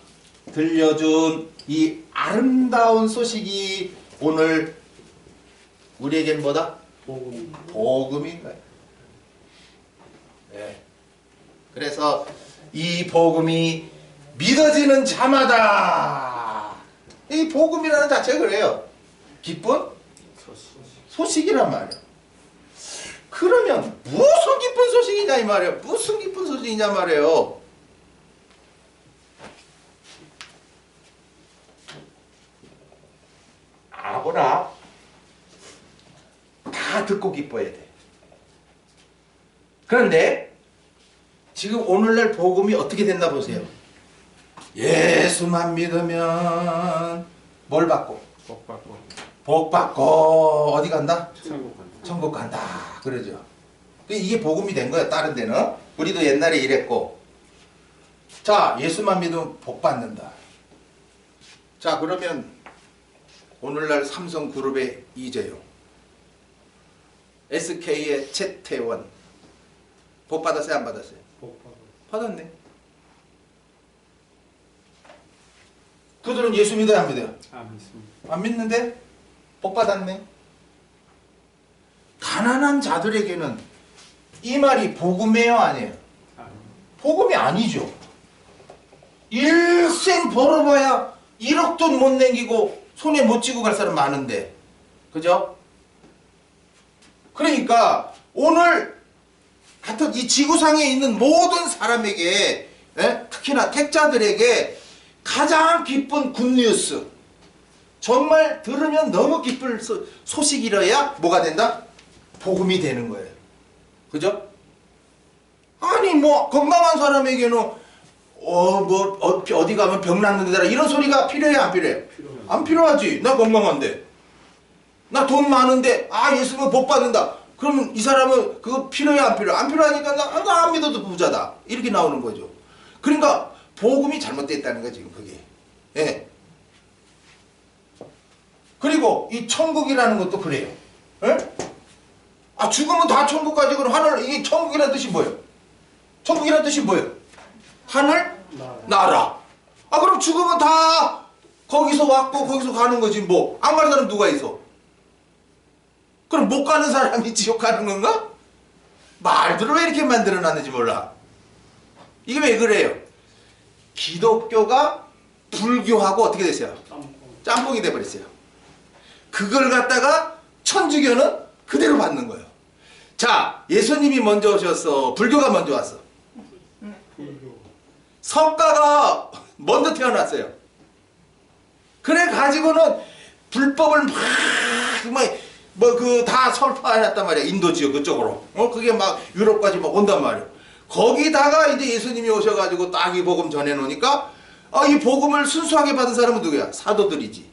들려준 이 아름다운 소식이 오늘 우리에겐 뭐다? 복음인 거예요. 네. 그래서 이 복음이 믿어지는 자마다, 이 복음이라는 자체가 그래요. 기쁜 소식이란 말이에요. 그러면 무슨 기쁜 소식이냐 이 말이에요. 무슨 기쁜 소식이냐 말이에요. 아무나 다 듣고 기뻐야 돼. 그런데 지금 오늘날 복음이 어떻게 된다 보세요. 예수만 믿으면 뭘 받고? 복 받고 어디 간다? 천국 간다. 그러죠. 이게 복음이 된 거야. 다른 데는. 우리도 옛날에 이랬고. 자, 예수만 믿으면 복 받는다. 자, 그러면 오늘날 삼성그룹의 이재용, SK의 최태원 복 받았어요? 안 받았어요? 받았네. 그들은 예수 믿어요? 안 믿어요? 안 믿습니다. 안 믿는데 복 받았네. 가난한 자들에게는 이 말이 복음이에요? 아니에요? 복음이 아니죠. 일생 벌어봐야 1억 돈 못 남기고 손에 못 쥐고 갈 사람 많은데, 그죠? 그러니까 오늘 하여튼 이 지구상에 있는 모든 사람에게, 특히나 택자들에게 가장 기쁜 굿뉴스, 정말 들으면 너무 기쁠 소식이라야 뭐가 된다? 복음이 되는 거예요. 그죠? 아니 뭐 건강한 사람에게는 어디 가면 병 낫는데라 이런 소리가 필요해 안 필요해? 안 필요하지. 나 건강한데, 나 돈 많은데 예수 믿으면 복 받는다. 그러면 이 사람은 그거 필요해 안 필요해? 안 필요하니까 나 안 믿어도 부자다. 이렇게 나오는 거죠. 그러니까 복음이 잘못됐다는 거야 지금 그게. 예. 그리고 이 천국이라는 것도 그래요. 예? 죽으면 다 천국 가지. 그럼 하늘, 이게 천국이라는 뜻이 뭐예요? 천국이라는 뜻이 뭐예요? 하늘? 나라. 그럼 죽으면 다 거기서 왔고 거기서 가는 거지 뭐. 안 가는 사람 누가 있어? 그럼 못 가는 사람이 지옥 가는 건가? 말들을 왜 이렇게 만들어놨는지 몰라. 이게 왜 그래요? 기독교가 불교하고 어떻게 됐어요? 짬뽕이 돼버렸어요. 그걸 갖다가 천주교는 그대로 받는 거예요. 자, 예수님이 먼저 오셨어? 불교가 먼저 왔어? 석가가 먼저 태어났어요. 그래 가지고는 불법을 막그 다 설파했단 말이야. 인도 지역 그쪽으로. 그게 막 유럽까지 막 온단 말이야. 거기다가 이제 예수님이 오셔가지고 딱 이 복음 전해놓으니까 이 복음을 순수하게 받은 사람은 누구야? 사도들이지.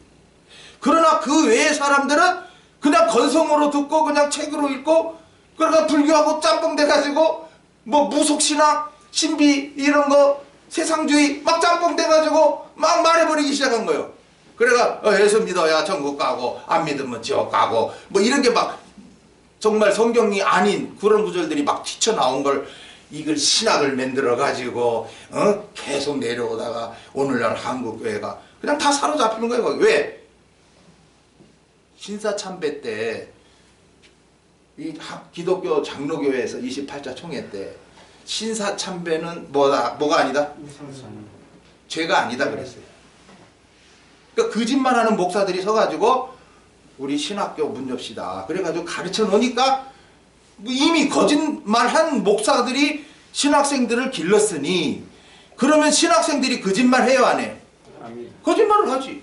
그러나 그 외의 사람들은 그냥 건성으로 듣고 그냥 책으로 읽고 그러니까 불교하고 짬뽕 돼가지고 뭐 무속신앙, 신비 이런 거 세상주의 막 짬뽕 돼가지고 막 말해버리기 시작한 거예요. 그래가 예수 믿어야 천국 가고 안 믿으면 지옥 가고 뭐 이런 게 막 정말 성경이 아닌 그런 구절들이 막 튀쳐나온 걸 이걸 신학을 만들어 가지고 계속 내려오다가 오늘날 한국교회가 그냥 다 사로잡히는 거예요. 왜? 신사참배 때 이 기독교 장로교회에서 28차 총회 때 신사참배는 뭐가 아니다? 죄가 아니다 그랬어요. 그러니까 거짓말하는 목사들이 서가지고 우리 신학교 문 엽시다. 그래가지고 가르쳐 놓으니까 이미 거짓말한 목사들이 신학생들을 길렀으니 그러면 신학생들이 거짓말 해요 안 해요? 거짓말을 하지.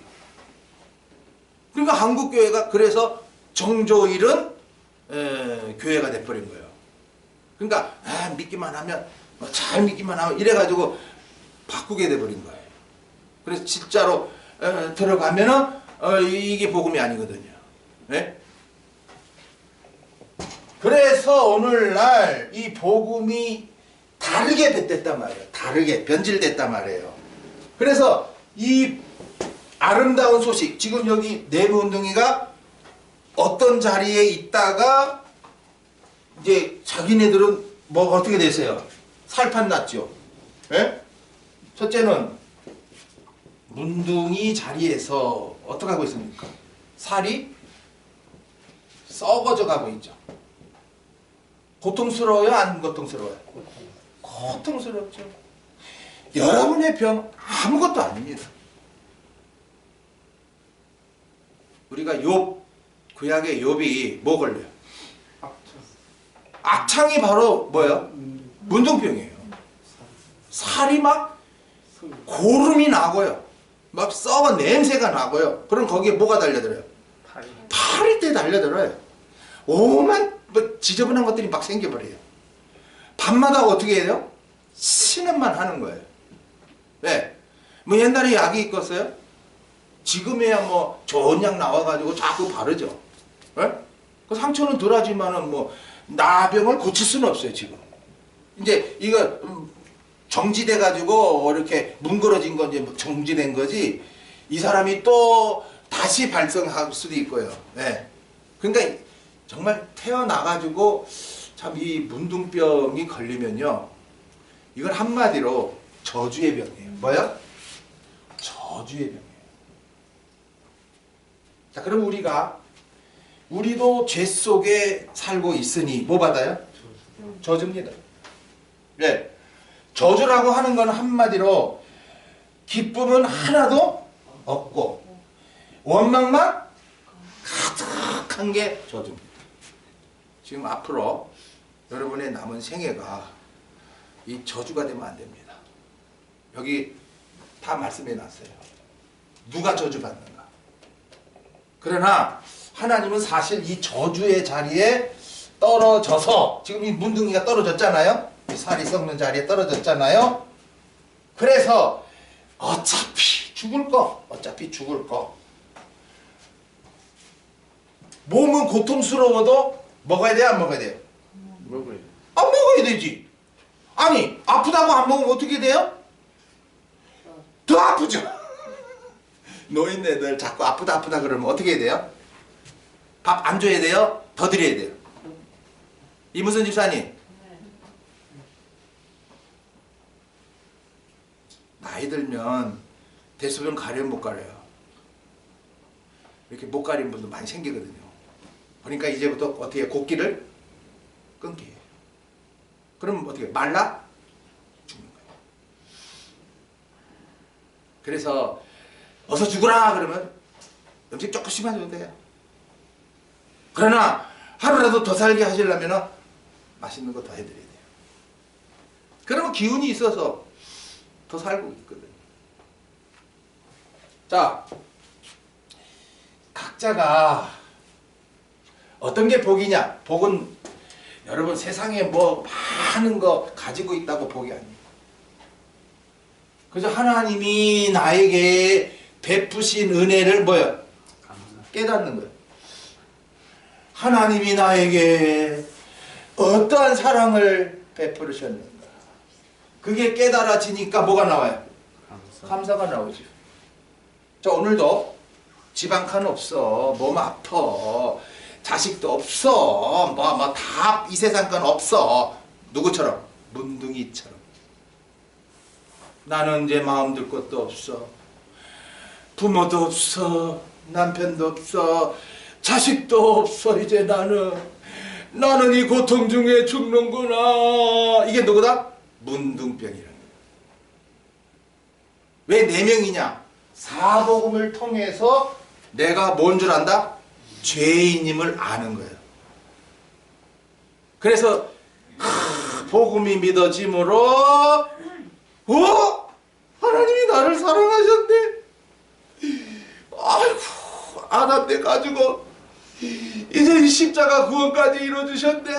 그러니까 한국교회가 그래서 정조일은 교회가 돼버린 거예요. 그러니까 믿기만 하면 잘 믿기만 하면 이래가지고 바꾸게 돼버린 거예요. 그래서 진짜로 들어가면은 이게 복음이 아니거든요. 네? 그래서 오늘날 이 복음이 다르게 됐단 말이에요. 다르게 변질됐단 말이에요. 그래서 이 아름다운 소식, 지금 여기 내부운동이가 어떤 자리에 있다가 이제 자기네들은 뭐 어떻게 됐어요? 살판 났죠. 예? 첫째는 문둥이 자리에서 어떻게 하고 있습니까? 살이 썩어져 가고 있죠. 고통스러워요? 안 고통스러워요? 고통스럽죠. 여러분의 병 아무것도 아닙니다. 우리가 구약의 욥이 뭐 걸려요? 악창이 바로 뭐예요? 문둥병이에요. 살이 막 고름이 나고요. 막 썩은 냄새가 나고요. 그럼 거기에 뭐가 달려들어요? 파리떼 달려들어요. 오만 지저분한 것들이 막 생겨버려요. 밤마다 어떻게 해요? 신음만 하는 거예요. 왜? 뭐 옛날에 약이 있겠어요? 지금에야 뭐 좋은 약 나와가지고 자꾸 바르죠. 네? 그 상처는 덜하지만은 뭐 나병을 고칠 수는 없어요 지금. 이제 이거 정지돼 가지고 이렇게 뭉그러진 건 이제 정지된 거지. 이 사람이 또 다시 발생할 수도 있고요. 네. 그러니까 정말 태어나 가지고 참 이 문둥병이 걸리면요, 이건 한마디로 저주의 병이에요. 뭐야? 저주의 병이에요. 자, 그럼 우리도 죄 속에 살고 있으니 뭐 받아요? 저주입니다. 네. 저주라고 하는 건 한마디로 기쁨은 하나도 없고 원망만 가득한 게 저주입니다. 지금 앞으로 여러분의 남은 생애가 이 저주가 되면 안 됩니다. 여기 다 말씀해 놨어요. 누가 저주받는가? 그러나 하나님은 사실 이 저주의 자리에 떨어져서, 지금 이 문둥이가 떨어졌잖아요. 이 살이 썩는 자리에 떨어졌잖아요. 그래서 어차피 죽을 거. 몸은 고통스러워도 먹어야 돼요, 안 먹어야 돼요? 안 먹어야 되지. 아니, 아프다고 안 먹으면 어떻게 돼요? 더 아프죠. 노인네들 자꾸 아프다 그러면 어떻게 해야 돼요? 밥 안 줘야 돼요? 더 드려야 돼요. 이무선 집사님, 나이 들면 대소변 가려면 못 가려요. 이렇게 못 가리는 분도 많이 생기거든요. 그러니까 이제부터 어떻게 곡기를 끊게 해요. 그럼 어떻게 말라? 죽는 거예요. 그래서 어서 죽으라 그러면 음식 조금씩만 줘도 돼요. 그러나 하루라도 더 살게 하시려면 맛있는 거 더 해드려야 돼요. 그러면 기운이 있어서 더 살고 있거든요. 자, 각자가 어떤 게 복이냐? 복은 여러분 세상에 뭐 많은 거 가지고 있다고 복이 아니에요. 그래서 하나님이 나에게 베푸신 은혜를 뭐야? 깨닫는 거예요. 하나님이 나에게 어떠한 사랑을 베푸셨는가. 그게 깨달아지니까 뭐가 나와요? 감사가 나오죠. 자, 오늘도 집 한 칸 없어. 몸 아파. 자식도 없어. 다 이 세상 건 없어. 누구처럼? 문둥이처럼. 나는 이제 마음 들 것도 없어. 부모도 없어. 남편도 없어. 자식도 없어. 이제 나는 이 고통 중에 죽는구나. 이게 누구다? 문둥병이라는 거야. 왜 4명이냐? 사복음을 통해서 내가 뭔 줄 안다? 죄인임을 아는 거예요. 그래서 복음이 믿어짐으로 하나님이 나를 사랑하셨네. 아이고, 아담 때 가지고 이제 이 십자가 구원까지 이루어주셨네.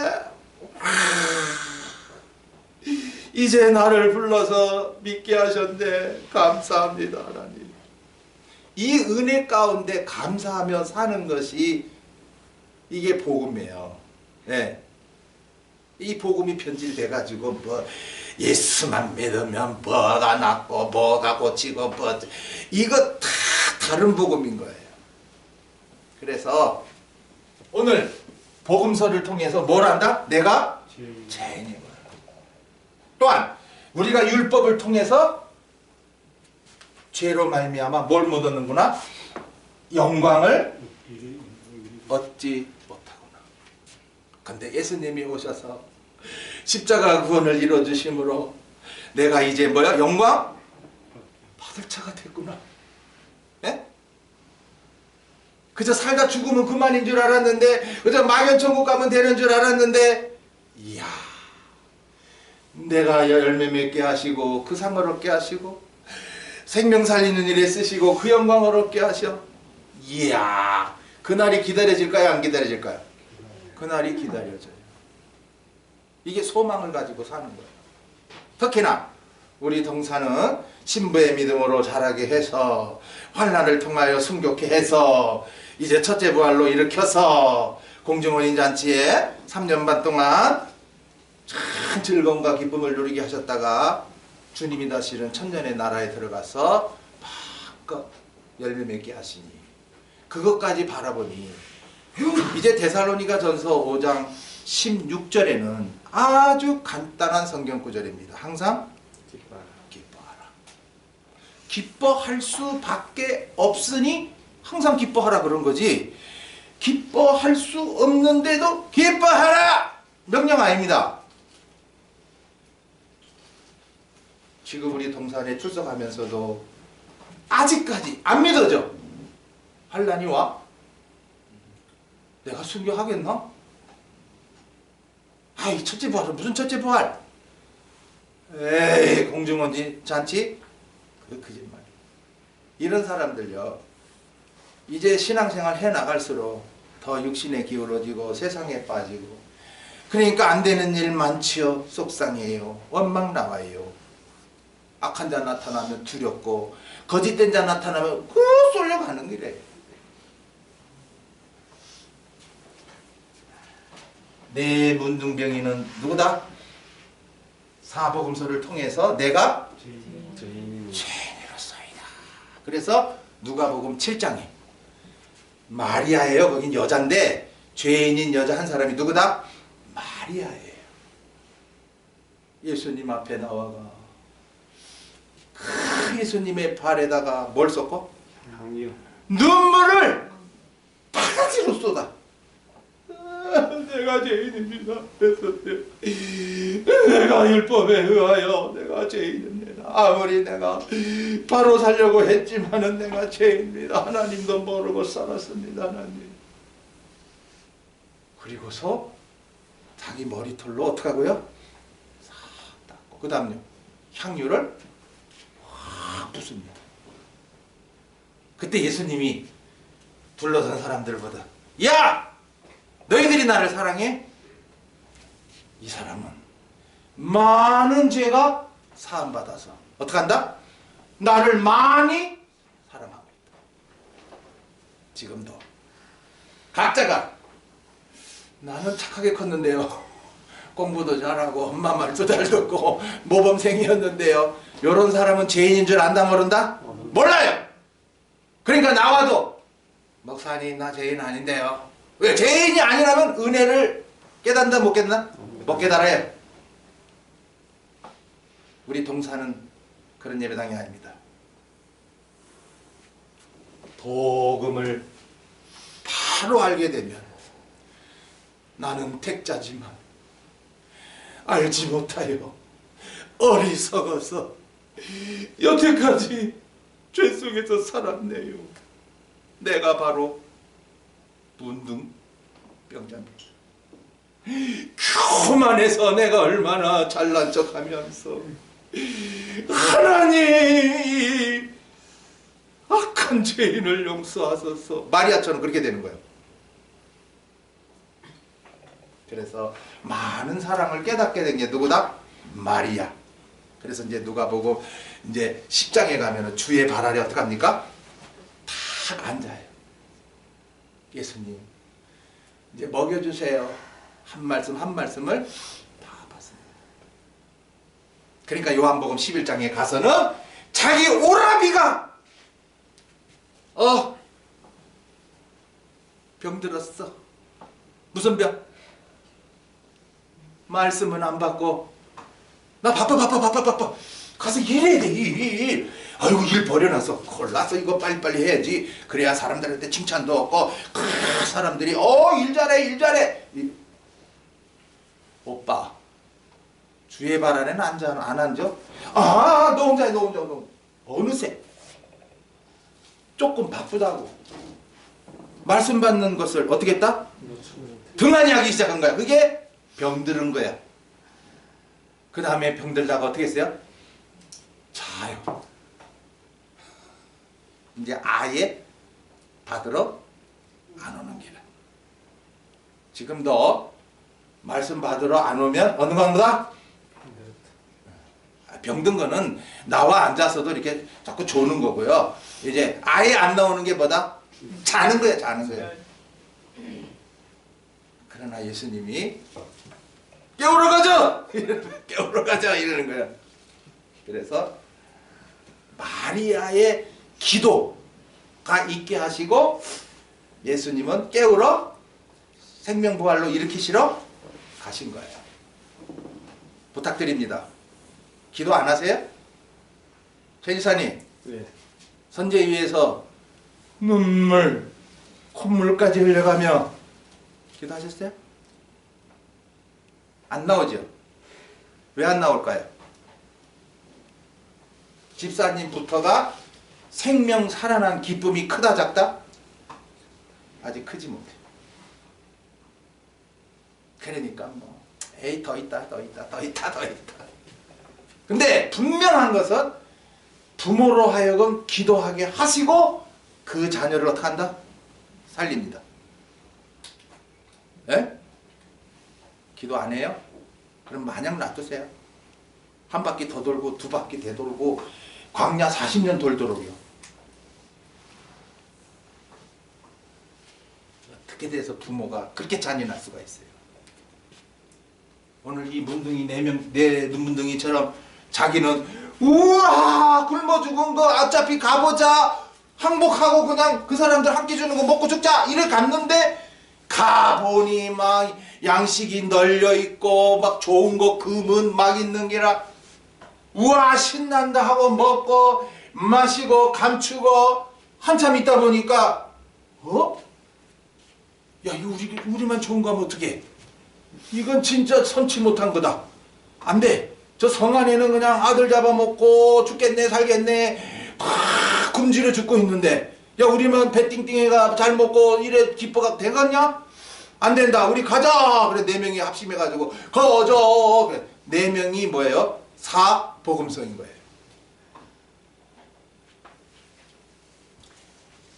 이제 나를 불러서 믿게 하셨네. 감사합니다, 하나님. 이 은혜 가운데 감사하며 사는 것이 이게 복음이에요. 네. 이 복음이 편질돼 가지고 뭐 예수만 믿으면 뭐가 낫고 뭐가 고치고 뭐 이거 다 다른 복음인 거예요. 그래서 오늘 복음서를 통해서 뭘 한다? 내가 죄인이구나. 또한 우리가 율법을 통해서 죄로 말미암아 뭘 못 얻는구나? 영광을 얻지 못하구나. 근데 예수님이 오셔서 십자가 구원을 이루어주심으로 내가 이제 뭐야? 영광 받을 자가 됐구나. 예? 그저 살다 죽으면 그만인 줄 알았는데, 그저 망연천국 가면 되는 줄 알았는데, 이야, 내가 열매 맺게 하시고 그 상을 얻게 하시고 생명 살리는 일에 쓰시고 그 영광을 얻게 하셔. 이야, 그날이 기다려질까요? 안 기다려질까요? 그날이 기다려져요. 이게 소망을 가지고 사는 거예요. 특히나 우리 동사는 신부의 믿음으로 자라게 해서 환난을 통하여 순교케 해서 이제 첫째 부활로 일으켜서 공중원인 잔치에 3년 반 동안 참 즐거움과 기쁨을 누리게 하셨다가 주님이 다시는 천년의 나라에 들어가서 마음껏 열매 맺게 하시니 그것까지 바라보니 이제 데살로니가 전서 5장 16절에는 아주 간단한 성경 구절입니다. 항상 기뻐하라. 기뻐할 수밖에 없으니 항상 기뻐하라 그런 거지. 기뻐할 수 없는데도 기뻐하라! 명령 아닙니다. 지금 우리 동산에 출석하면서도 아직까지 안 믿어져. 환난이 와? 내가 순교하겠나? 아이, 첫째 부활은 무슨 첫째 부활? 에이, 공중원지 잔치? 그 거짓말. 이런 사람들요, 이제 신앙생활 해나갈수록 더 육신에 기울어지고 세상에 빠지고, 그러니까 안 되는 일 많지요. 속상해요. 원망 나와요. 악한 자 나타나면 두렵고, 거짓된 자 나타나면 쏠려가는 길에. 내 문둥병이는 누구다? 사복음서를 통해서 내가 죄인으로서이다. 그래서 누가복음 7장에 마리아예요. 거긴 여잔데 죄인인 여자 한 사람이 누구다? 마리아예요. 예수님 앞에 나와가 그 예수님의 발에다가 뭘 쏟고? 눈물을 바가지로 쏟아. 내가 죄인입니다. 내가 율법에 의하여 내가 죄인입니다. 아무리 내가 바로 살려고 했지만은 내가 죄인입니다. 하나님도 모르고 살았습니다. 하나님. 그리고서 자기 머리털로 어떻게 하고요? 싹 닦고 그 다음요 향유를 확 붓습니다. 그때 예수님이 둘러선 사람들보다 야! 너희들이 나를 사랑해? 이 사람은 많은 죄가 사함받아서 어떻게 한다? 나를 많이 사랑하고 있다. 지금도 각자가 나는 착하게 컸는데요. 공부도 잘하고 엄마 말도 잘 듣고 모범생이었는데요. 이런 사람은 죄인인 줄 안다 모른다? 몰라요. 그러니까 나와도 목사님 나 죄인 아닌데요. 왜? 죄인이 아니라면 은혜를 깨닫는다 못 깨닫나? 못 깨달아요. 우리 동사는 그런 예배당이 아닙니다. 복음을 바로 알게 되면 나는 택자지만 알지 못하여 어리석어서 여태까지 죄 속에서 살았네요. 내가 바로 문둥병자입니다. 교만해서 내가 얼마나 잘난 척하면서 하나님 악한 죄인을 용서하소서. 마리아처럼 그렇게 되는 거예요. 그래서 많은 사랑을 깨닫게 된 게 누구다? 마리아. 그래서 이제 누가 보고 이제 10장에 가면은 주의 발 아래 어떻게 합니까? 탁 앉아요. 예수님 이제 먹여주세요. 한 말씀 한 말씀을 다 받습니다. 그러니까 요한복음 11장에 가서는 자기 오라비가 병들었어. 무슨 병? 말씀은 안 받고 나 바빠 가서 일해야 돼. 일. 아이고 일 버려놨어. 골라서 이거 빨리빨리 해야지. 그래야 사람들한테 칭찬도 얻고 사람들이 일 잘해. 오빠 주의 발 아래는 안 앉아? 너 혼자 해. 어느새 조금 바쁘다고 말씀 받는 것을 어떻게 했다? 등한히 하기 시작한 거야. 그게 병들은 거야. 그 다음에 병들다가 어떻게 했어요? 자요. 이제 아예 받으러 안 오는 길은. 지금도 말씀 받으러 안 오면 어느 건가? 병든 거는 나와 앉아서도 이렇게 자꾸 조는 거고요. 이제 아예 안 나오는 게 뭐다? 자는 거야. 그러나 예수님이 깨우러 가자! 깨우러 가자! 이러는 거야. 그래서 마리아의 기도가 있게 하시고 예수님은 깨우러 생명부활로 일으키시러 가신 거예요. 부탁드립니다. 기도 안 하세요? 최 지사님. 네. 선제위에서 눈물, 콧물까지 흘려가며 기도하셨어요? 안 나오죠? 왜 안 나올까요? 집사님부터가 생명 살아난 기쁨이 크다 작다? 아직 크지 못해. 그러니까 더 있다. 근데 분명한 것은 부모로 하여금 기도하게 하시고 그 자녀를 어떻게 한다? 살립니다. 예? 기도 안 해요? 그럼 마냥 놔두세요. 한 바퀴 더 돌고 두 바퀴 되돌고 광야 40년 돌도록이요. 어떻게 돼서 부모가 그렇게 잔인할 수가 있어요? 오늘 이 문둥이 내 눈문둥이처럼 자기는 우와 굶어 죽은 거 어차피 가보자 항복하고 그냥 그 사람들 한 끼 주는 거 먹고 죽자 이래 갔는데 가보니 막 양식이 널려 있고 막 좋은 거 금은 막 있는 게라 우와 신난다 하고 먹고 마시고 감추고 한참 있다 보니까 야 이거 우리만 좋은 거 하면 어떡해? 이건 진짜 선치 못한 거다. 안 돼. 저 성 안에는 그냥 아들 잡아먹고 죽겠네 살겠네 굶주려 죽고 있는데 야 우리만 배 띵띵해가 잘 먹고 이래 기뻐가 되겠냐? 안 된다. 우리 가자. 그래 4명이 합심해가지고 가자. 그래 4명이 뭐예요? 사복음성인 거예요.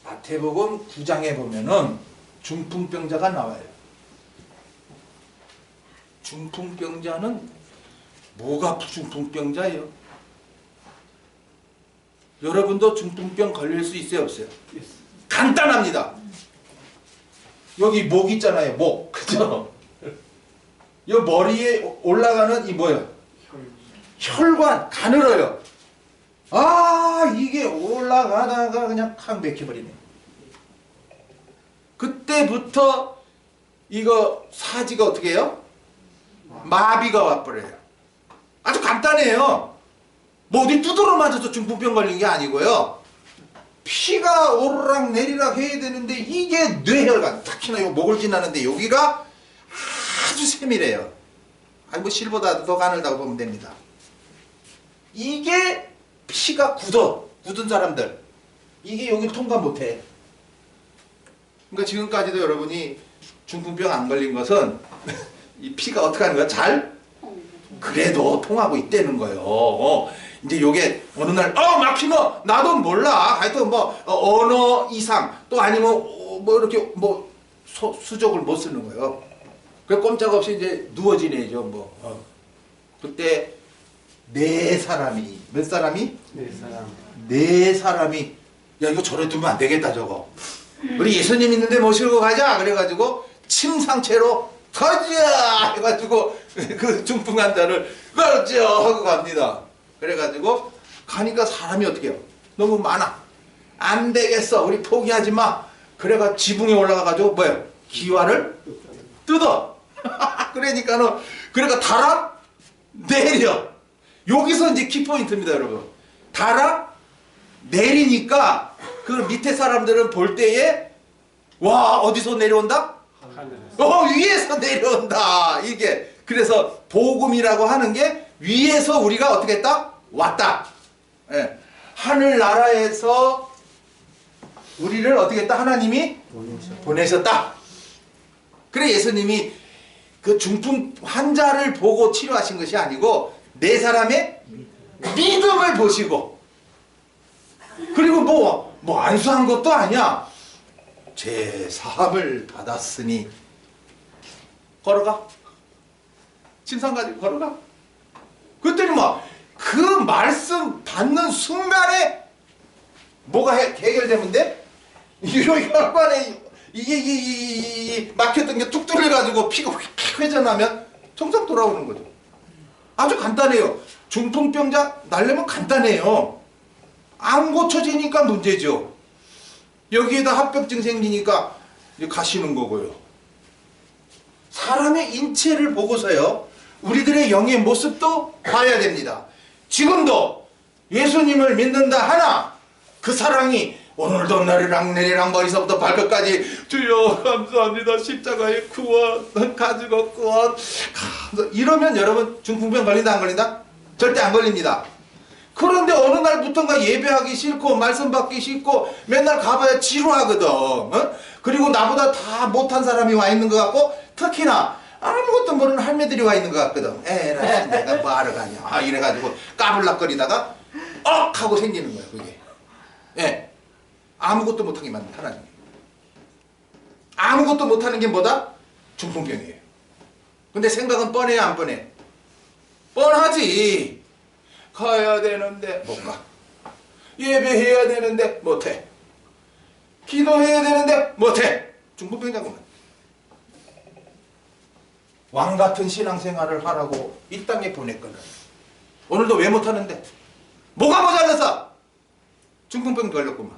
마태복음 9장에 보면은 중풍병자가 나와요. 중풍병자는 뭐가 중풍병자예요? 여러분도 중풍병 걸릴 수 있어요, 없어요? 간단합니다. 여기 목 있잖아요, 목. 그죠? 이 머리에 올라가는 이 뭐야? 혈관, 가늘어요. 아, 이게 올라가다가 그냥 칵 맥혀버리네. 그때부터 이거 사지가 어떻게 해요? 마비가 와버려요. 아주 간단해요. 뭐 어디 두드러 맞아서 중풍병 걸린 게 아니고요. 피가 오르락 내리락 해야 되는데 이게 뇌혈관, 특히나 요 목을 지나는데 여기가 아주 세밀해요. 아니 뭐 실보다 더 가늘다고 보면 됩니다. 이게 피가 굳은 사람들, 이게 여기 통과 못해. 그러니까 지금까지도 여러분이 중풍병 안 걸린 것은 이 피가 어떻게 하는 거야? 잘? 그래도 통하고 있다는 거예요. 이제 요게 어느 날 막히면 나도 몰라. 하여튼 뭐 언어 이상 또 아니면 뭐 이렇게 뭐 수족을 못 쓰는 거예요. 그 꼼짝없이 이제 누워지네죠. 뭐 그때 네 사람이 몇 사람이? 네 사람이 야 이거 저래 두면 안 되겠다 저거. 우리 예수님 있는데 모시고 가자. 그래가지고 침상체로 가자 해가지고 그 중풍 환자를 가자 하고 갑니다. 그래가지고 가니까 사람이 어떻게 해요? 너무 많아. 안 되겠어. 우리 포기하지 마. 그래가 지붕에 올라가가지고 뭐야? 기와를 뜯어. 그러니까는 그러니까 달아 내려. 여기서 이제 키포인트입니다, 여러분. 달아 내리니까 그 밑에 사람들은 볼 때에 와 어디서 내려온다? 위에서 내려온다. 이게 그래서 복음이라고 하는 게 위에서 우리가 어떻게 했다? 왔다. 예. 하늘나라에서 우리를 어떻게 했다? 하나님이 보내셨다. 그래 예수님이 그 중풍 환자를 보고 치료하신 것이 아니고 네 사람의 믿음을 보시고 그리고 뭐 안수한 것도 아니야. 제 사함을 받았으니 걸어가. 침상 가지고 걸어가. 그랬더니 그 말씀 받는 순간에 뭐가 해결되면 돼? 이 혈관에 이게 막혔던 게 툭 뚫려가지고 피가 휙 회전하면 정상 돌아오는 거죠. 아주 간단해요. 중풍병자 날려면 간단해요. 안 고쳐지니까 문제죠. 여기에다 합병증 생기니까 가시는 거고요. 사람의 인체를 보고서요. 우리들의 영의 모습도 봐야 됩니다. 지금도 예수님을 믿는다 하나 그 사랑이 오늘도 내리락 머리서부터 발끝까지 주여 감사합니다. 십자가의 구원 가지고 구원 이러면 여러분 중풍병 걸린다 안 걸린다? 절대 안 걸립니다. 그런데 어느 날부터인가 예배하기 싫고 말씀 받기 싫고 맨날 가봐야 지루하거든. 그리고 나보다 다 못한 사람이 와 있는 것 같고 특히나 아무것도 모르는 할매들이 와 있는 것 같거든. 에라 내가 뭐하러 가냐 이래가지고 까불락거리다가 하고 생기는 거야 그게. 예. 아무것도 못하게 만든 하나님. 아무것도 못하는 게 뭐다? 중풍병이에요. 근데 생각은 뻔해요 안 뻔해? 뻔하지. 가야 되는데 못 가. 예배해야 되는데 못해. 기도해야 되는데 못해. 중풍병자구만. 왕같은 신앙생활을 하라고 이 땅에 보냈거든. 오늘도 왜 못하는데? 뭐가 모자라서? 중풍병 걸렸구만.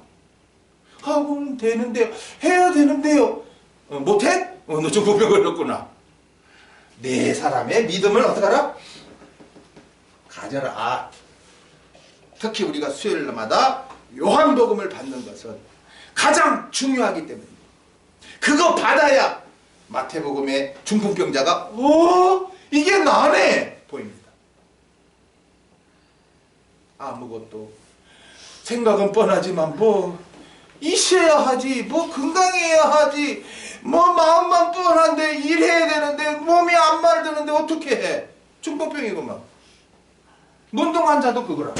하고는 되는데요. 해야 되는데요. 못해? 너 중풍병 걸렸구나. 네 사람의 믿음을 어떡하라? 가져라. 특히 우리가 수요일마다 요한복음을 받는 것은 가장 중요하기 때문입니다. 그거 받아야 마태복음의 중풍병자가 이게 나네 보입니다. 아무것도 생각은 뻔하지만 있어야 하지, 건강해야 하지, 마음만 뻔한데 일해야 되는데 몸이 안 말드는데 어떻게 해? 중풍병이구만. 문둥 환자도 그거라.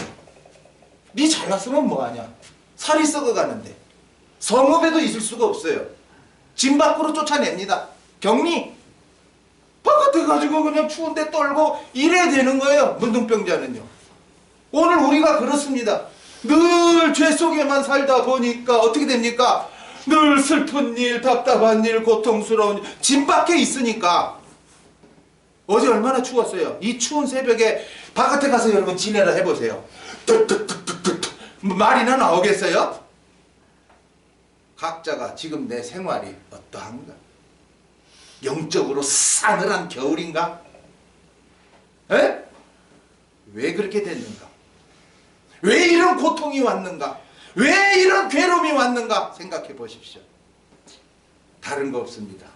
니 잘났으면 뭐하냐? 살이 썩어가는데 성읍에도 있을 수가 없어요. 집 밖으로 쫓아냅니다. 격리. 바깥에 가지고 그냥 추운데 떨고 이래야 되는 거예요. 문둥병자는요. 오늘 우리가 그렇습니다. 늘 죄 속에만 살다 보니까 어떻게 됩니까? 늘 슬픈 일, 답답한 일, 고통스러운 일, 집 밖에 있으니까. 어제 얼마나 추웠어요. 이 추운 새벽에 바깥에 가서 여러분 지내라 해보세요. 말이나 나오겠어요? 각자가 지금 내 생활이 어떠한가? 영적으로 싸늘한 겨울인가? 에? 왜 그렇게 됐는가? 왜 이런 고통이 왔는가? 왜 이런 괴로움이 왔는가? 생각해 보십시오. 다른 거 없습니다.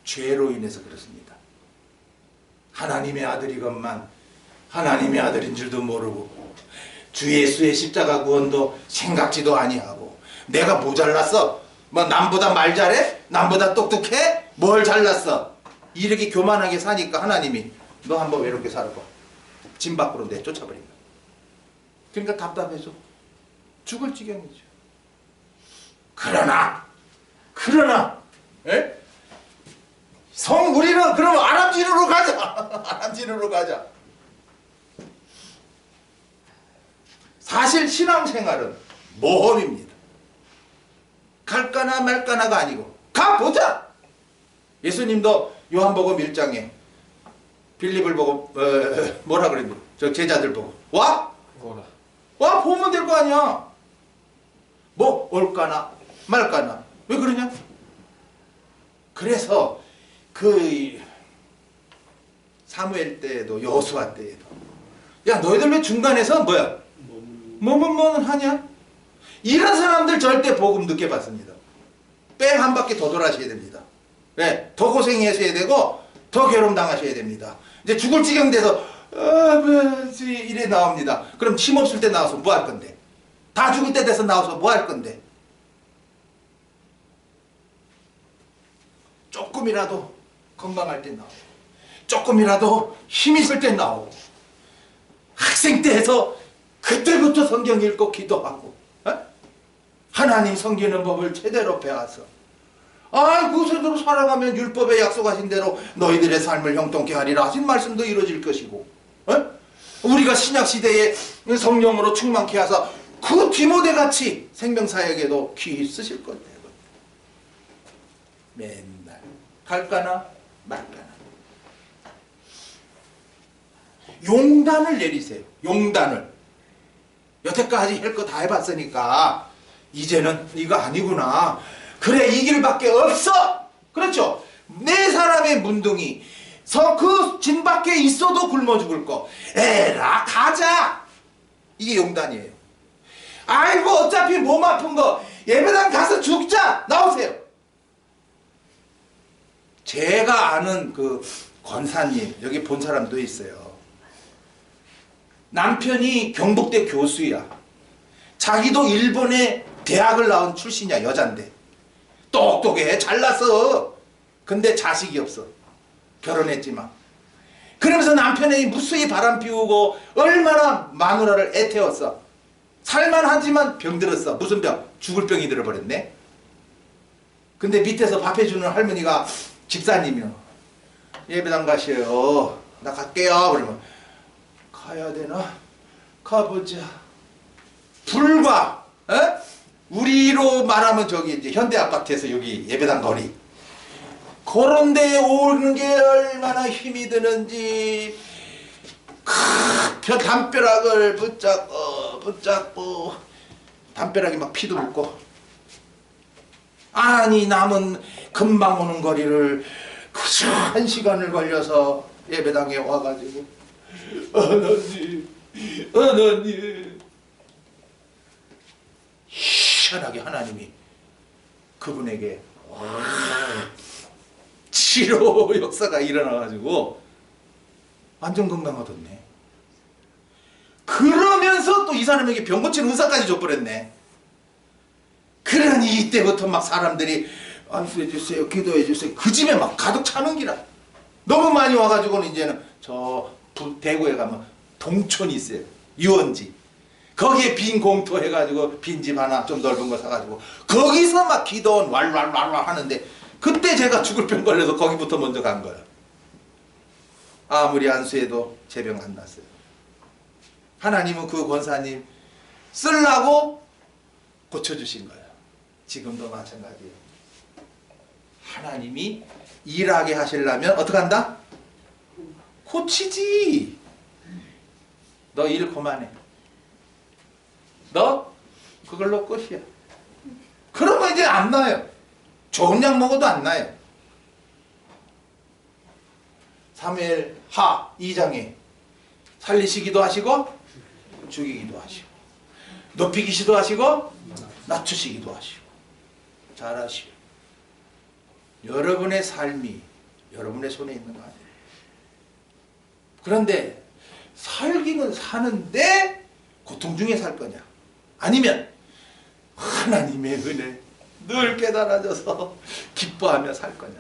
죄로 인해서 그렇습니다. 하나님의 아들이건만 하나님의 아들인 줄도 모르고 주 예수의 십자가 구원도 생각지도 아니하고 내가 뭐 잘났어? 뭐 남보다 말 잘해? 남보다 똑똑해? 뭘 잘났어? 이렇게 교만하게 사니까 하나님이 너 한번 외롭게 살아봐. 집 밖으로 내쫓아버린다. 그러니까 답답해서 죽을 지경이죠. 그러나 에? 우리는 그럼 아람지루로 가자. 아람지루로 가자. 사실 신앙생활은 모험입니다. 갈까나 말까나가 아니고 가보자. 예수님도 요한복음 1장에 빌립을 보고 뭐라 그랬냐? 저 제자들 보고 와 보면 될 거 아니야. 뭐 올까나 말까나 왜 그러냐? 그래서 그 사무엘 때에도 여호수아 때에도 야 너희들 왜 중간에서 뭐야? 뭐는 하냐? 이런 사람들 절대 복음 늦게 받습니다. 뺑 한 바퀴 더 돌아셔야 됩니다. 네, 더 고생하셔야 되고 더 괴로움 당하셔야 됩니다. 이제 죽을 지경 돼서 아버지 이래 나옵니다. 그럼 힘 없을 때 나와서 뭐 할 건데? 다 죽을 때 돼서 나와서 뭐 할 건데? 조금이라도 건강할 때 나오고 조금이라도 힘 있을 때 나오고 학생 때 해서 그때부터 성경 읽고 기도하고 하나님 섬기는 법을 제대로 배워서 그대로 살아가면 율법에 약속하신 대로 너희들의 삶을 형통케 하리라 하신 말씀도 이루어질 것이고 우리가 신약시대에 성령으로 충만케 하사 그 디모데같이 생명사역에도 귀히 쓰실 건데 맨날 갈까나 말까나 용단을 내리세요. 용단을 여태까지 할 거 다 해봤으니까 이제는 이거 아니구나. 그래 이 길밖에 없어. 그렇죠. 네 사람의 문둥이 그 진 밖에 있어도 굶어 죽을 거 에라 가자. 이게 용단이에요. 아이고 어차피 몸 아픈 거 예배당 가서 죽자. 나오세요. 제가 아는 그 권사님 여기 본 사람도 있어요. 남편이 경북대 교수야. 자기도 일본의 대학을 나온 출신이야. 여잔데 똑똑해 잘났어. 근데 자식이 없어. 결혼했지만 그러면서 남편이 무수히 바람 피우고 얼마나 마누라를 애태웠어. 살만하지만 병들었어. 무슨 병? 죽을 병이 들어버렸네. 근데 밑에서 밥 해주는 할머니가 집사님이요. 예배당 가셔요. 나 갈게요. 그러면 가야 되나? 가보자. 불과 우리로 말하면 저기 이제 현대아파트에서 여기 예배당 거리 그런 데에 오는 게 얼마나 힘이 드는지 담벼락을 붙잡고 담벼락이 막 피도 묻고 아니 남은 금방 오는 거리를 그저 1시간을 걸려서 예배당에 와가지고 하나님 희한하게 하나님이 그분에게 치료 역사가 일어나가지고 완전 건강하던데. 그러면서 또 이 사람에게 병 고치는 의사까지 줘버렸네. 그러니 이때부터 막 사람들이 안수해주세요 기도해주세요 그 집에 막 가득 차는 기라. 너무 많이 와가지고는 이제는 저 대구에 가면 동촌이 있어요. 유원지. 거기에 빈 공터 해가지고 빈집 하나 좀 넓은 거 사가지고 거기서 막 기도원 왈왈왈왈 하는데 그때 제가 죽을 병 걸려서 거기부터 먼저 간 거예요. 아무리 안수해도 제 병 안 났어요. 하나님은 그 권사님 쓰려고 고쳐주신 거예요. 지금도 마찬가지예요. 하나님이 일하게 하시려면 어떻게 한다? 고치지. 너 일 그만해. 너 그걸로 끝이야. 그러면 이제 안 나요. 좋은 약 먹어도 안 나요. 사무엘 하 2장에 살리시기도 하시고 죽이기도 하시고 높이기시도 하시고 낮추시기도 하시고 잘하시고 여러분의 삶이 여러분의 손에 있는 거 아니에요. 그런데 살기는 사는데 고통 중에 살 거냐? 아니면 하나님의 은혜 늘 깨달아져서 기뻐하며 살 거냐?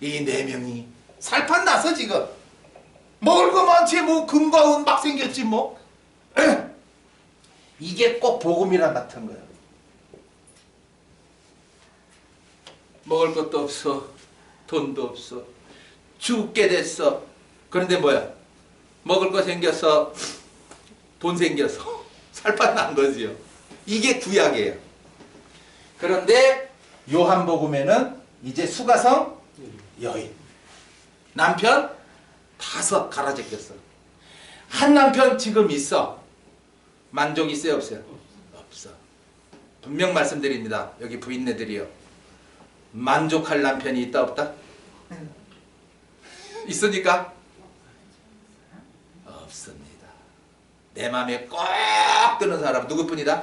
이 네 명이 살판 나서 지금 먹을 거 많지 뭐 금과 은 막 생겼지 뭐. 이게 꼭 복음이랑 같은 거예요. 먹을 것도 없어, 돈도 없어, 죽게 됐어. 그런데 뭐야? 먹을 거 생겼어, 돈 생겨서 살판 난 거지요. 이게 구약이에요. 그런데 요한복음에는 이제 수가성 여인 남편 5 갈아 제꼈어. 한 남편 지금 있어. 만족 있어요 없어요? 없어. 분명 말씀드립니다. 여기 부인네들이요. 만족할 남편이 있다 없다? 있습니까? 없습니다. 내 마음에 꼭 드는 사람 누구뿐이다?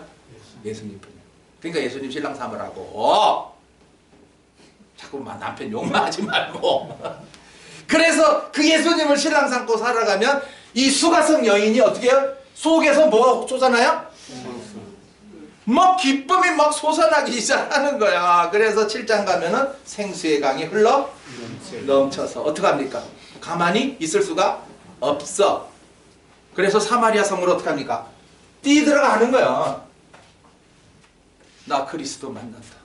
예수님뿐이야. 그러니까 예수님 신랑 삼으라고. 자꾸 남편 욕만 하지 말고. 그래서 그 예수님을 신랑 삼고 살아가면 이 수가성 여인이 어떻게 해요? 속에서 뭐가 솟아나요? 막 기쁨이 막 솟아나기 시작하는 거야. 그래서 7장 가면은 생수의 강이 흘러 넘쳐서 어떻게 합니까? 가만히 있을 수가 없어. 그래서 사마리아 성으로 어떻게 합니까? 뛰 들어가는 거야. 나 그리스도 만난다.